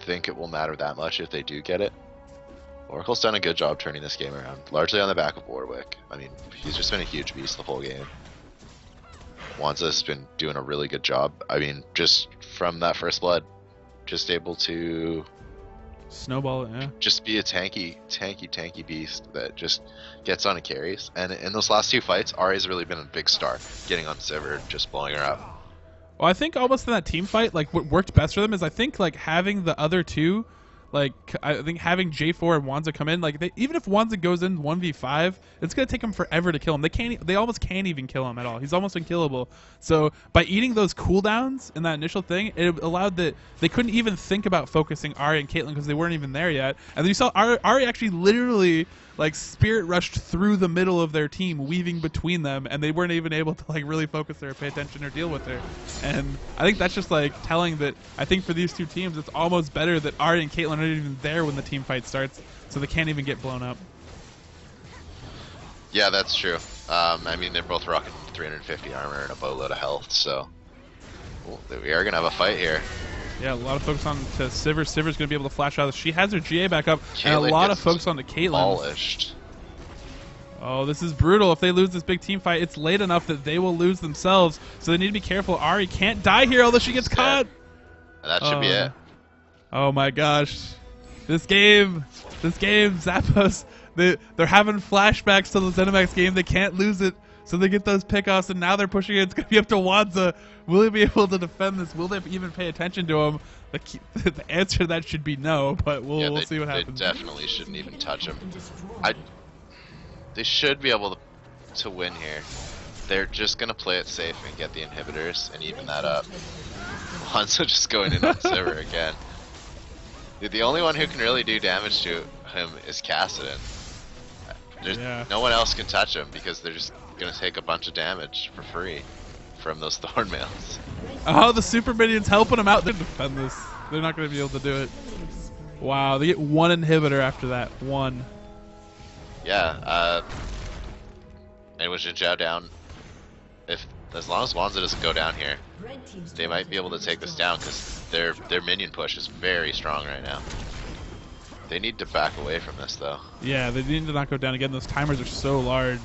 think it will matter that much if they do get it. Oracle's done a good job turning this game around, largely on the back of Warwick. I mean, he's just been a huge beast the whole game. Wanza's been doing a really good job. I mean, just from that first blood, just able to snowball it, yeah. Just be a tanky beast that just gets on and carries. And in those last 2 fights, Ari's really been a big star, getting on Sivir, just blowing her up. Well, I think almost in that team fight, like what worked best for them is I think like having the other two, like I think having J4 and Wanza come in, like even if Wanza goes in 1v5, it's gonna take him forever to kill him. They almost can't even kill him at all. He's almost unkillable. So by eating those cooldowns in that initial thing, it allowed that they couldn't even think about focusing Ahri and Caitlyn because they weren't even there yet. And then you saw Ahri actually literally like spirit rushed through the middle of their team, weaving between them, and they weren't even able to like really focus there, pay attention, or deal with her. And I think that's just like telling that I think for these two teams, it's almost better that Ahri and Caitlyn aren't even there when the team fight starts, so they can't even get blown up. Yeah, that's true. I mean, they're both rocking 350 armor and a boatload of health, so we are gonna have a fight here. Yeah, a lot of focus on to Sivir. Sivir's going to be able to flash out. She has her GA back up, Caitlyn, and a lot of focus on to Caitlyn. Polished. Oh, this is brutal. If they lose this big team fight, it's late enough that they will lose themselves, so they need to be careful. Ahri can't die here, although she gets caught. And that should be it. Oh my gosh. This game, Zappos, they're having flashbacks to the ZeniMax game. They can't lose it, so they get those pickoffs, and now they're pushing it. It's going to be up to Wanza. Will he be able to defend this? Will they even pay attention to him? The answer to that should be no, but we'll see what happens. They definitely shouldn't even touch him. They should be able to win here. They're just going to play it safe and get the inhibitors and even that up. Wanza just going in on Sivir again. Dude, the only one who can really do damage to him is Kassadin. No one else can touch him because they're just going to take a bunch of damage for free from those thorn mails. Oh, the super minions helping them out. They defend this. They're not going to be able to do it. Wow, they get 1 inhibitor after that. 1. Yeah, and with Jin Zhao down, as long as Wanza doesn't go down here, they might be able to take this down because their minion push is very strong right now. They need to back away from this though. Yeah, they need to not go down again. Those timers are so large.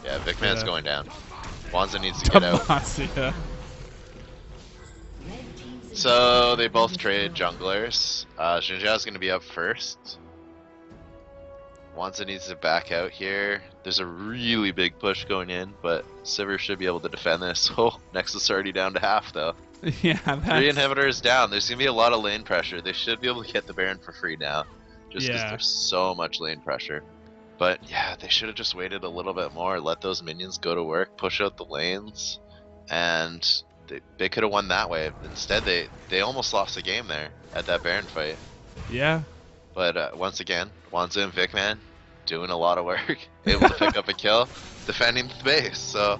Yeah, Vicman's going down. Wanza needs to get out. Yeah. So they both trade junglers. Jin Zhao's going to be up first. Wanza needs to back out here. There's a really big push going in, but Sivir should be able to defend this. Oh, Nexus already down to half though. Yeah, 3 inhibitors down. There's going to be a lot of lane pressure. They should be able to get the Baron for free now, just because there's so much lane pressure. But yeah, they should have just waited a little bit more, let those minions go to work, push out the lanes, and they could have won that way. Instead, they almost lost the game there at that Baron fight. Yeah. But once again, Wanza and Vicman doing a lot of work, able to pick up a kill, defending the base. So,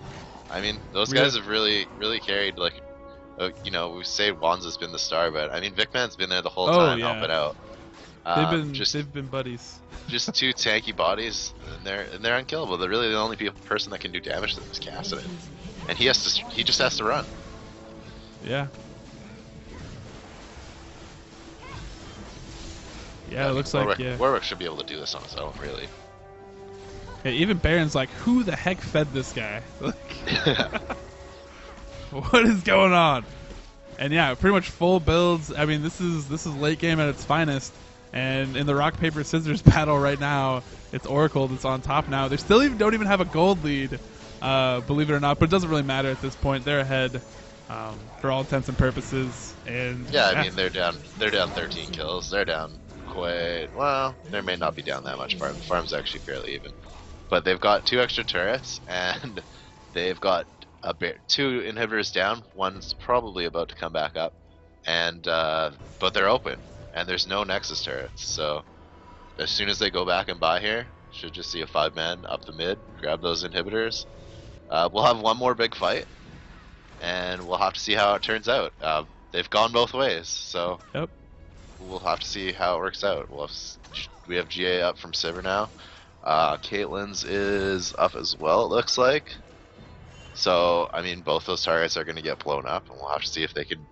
I mean, those guys have really carried. Like, you know, we say Wanza's been the star, but I mean, Vicman's been there the whole time helping out. They've been buddies. Just 2 tanky bodies, and they're unkillable. They're really the only person that can do damage to this Kassadin, and he just has to run. Yeah. Yeah, it looks like Warwick should be able to do this on his own, really. Yeah, even Baron's like, who the heck fed this guy? What is going on? And yeah, pretty much full builds. I mean, this is late game at its finest. And in the rock paper scissors battle right now, it's Oracle that's on top now. They still don't even have a gold lead, believe it or not. But it doesn't really matter at this point. They're ahead. for all intents and purposes. And Yeah, I mean they're down 13 kills. They're down quite well. They may not be down that much. Farm's actually fairly even, but they've got 2 extra turrets and they've got two inhibitors down. One's probably about to come back up, and but they're open and there's no Nexus turrets. So as soon as they go back and buy here, should just see a 5-man up the mid, grab those inhibitors. We'll have one more big fight, and we'll have to see how it turns out. They've gone both ways, so yep. We'll have to see how it works out. We have GA up from Sivir now. Caitlyn's is up as well, it looks like. So, I mean, both those targets are going to get blown up, and we'll have to see if they can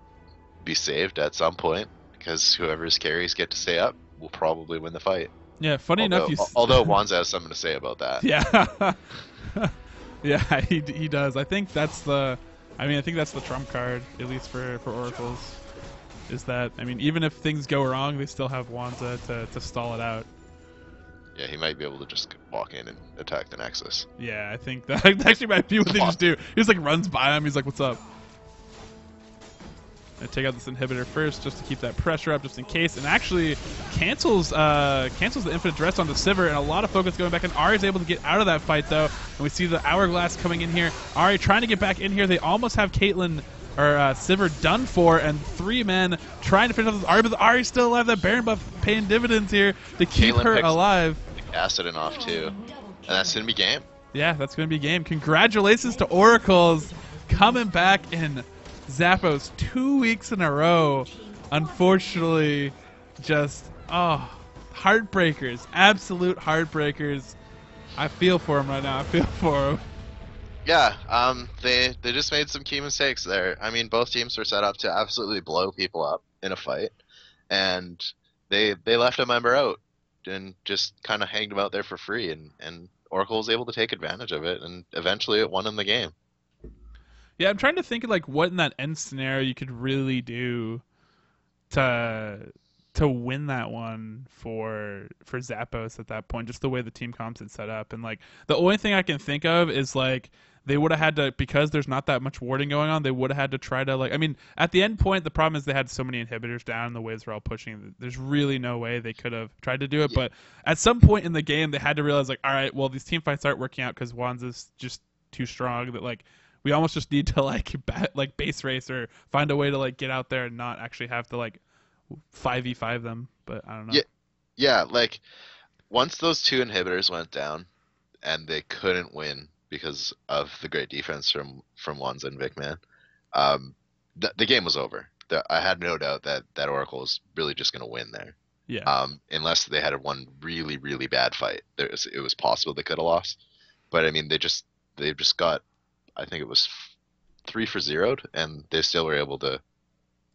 be saved at some point, because whoever's carries get to stay up will probably win the fight. Yeah, funny enough, although Wanza has something to say about that. Yeah. Yeah, he does. I think that's the trump card, at least for Oracles, is that, I mean, even if things go wrong, they still have Wanza to stall it out. Yeah, he might be able to just walk in and attack the Nexus. Yeah, I think that actually might be what they just do. He just like runs by him, he's like, what's up? And take out this inhibitor first just to keep that pressure up just in case, and actually cancels the infinite duress onto Sivir, and a lot of focus going back, and Ahri's able to get out of that fight though, and we see the hourglass coming in here. Ahri trying to get back in here. They almost have Caitlyn or Sivir done for, and 3 men trying to finish off this Ahri, but Ahri still alive. That Baron buff paying dividends here to keep her alive. Acid off too, and that's gonna be game. Yeah, that's gonna be game. Congratulations to Oracles coming back in Zappos 2 weeks in a row. Unfortunately, just heartbreakers, absolute heartbreakers. I feel for him right now. I feel for him. Yeah, they just made some key mistakes there. I mean, both teams were set up to absolutely blow people up in a fight, and they left a member out and just kind of hanged him out there for free, and Oracle was able to take advantage of it, and eventually it won him the game. Yeah, I'm trying to think of like what in that end scenario you could really do to win that one for Zappos at that point, just the way the team comps had set up. And like the only thing I can think of is like they would have had to, because there's not that much warding going on, they would have had to try to, like, I mean, at the end point, the problem is they had so many inhibitors down and the waves were all pushing. There's really no way they could have tried to do it. Yeah. But at some point in the game, they had to realize, like, all right, well, these team fights aren't working out because Wanza's just too strong, that, like, we almost just need to, like base race or find a way to, like, get out there and not actually have to, like, 5v5 them. But I don't know. Yeah, like, once those 2 inhibitors went down and they couldn't win because of the great defense from Wanza and Vicman, the game was over. I had no doubt that Oracle was really just going to win there. Yeah. Unless they had one really, really bad fight, it was possible they could have lost. But I mean, they just got, I think it was 3 for 0'd, and they still were able to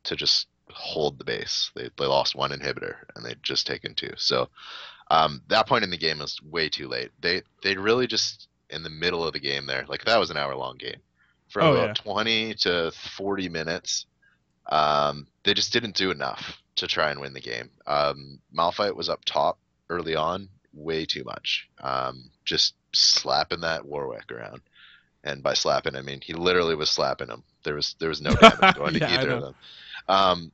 just hold the base. They lost 1 inhibitor and they'd just taken 2. So that point in the game was way too late. They really just, in the middle of the game there, like, that was an hour-long game. For about 20 to 40 minutes, they just didn't do enough to try and win the game. Malphite was up top early on way too much, just slapping that Warwick around. And by slapping, I mean he literally was slapping him. There was no damage going to either of them.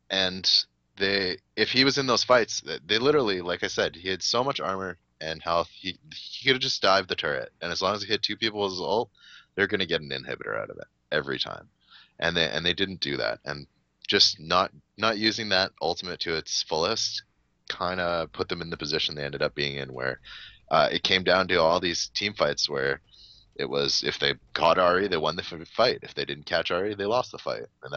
And if he was in those fights, they literally, like I said, he had so much armor and health, he could have just dived the turret, and as long as he hit 2 people with his ult, they're going to get an inhibitor out of it every time. And they didn't do that, and just not using that ultimate to its fullest kind of put them in the position they ended up being in, where it came down to all these team fights where it was, if they caught Ahri, they won the fight. If they didn't catch Ahri, they lost the fight. And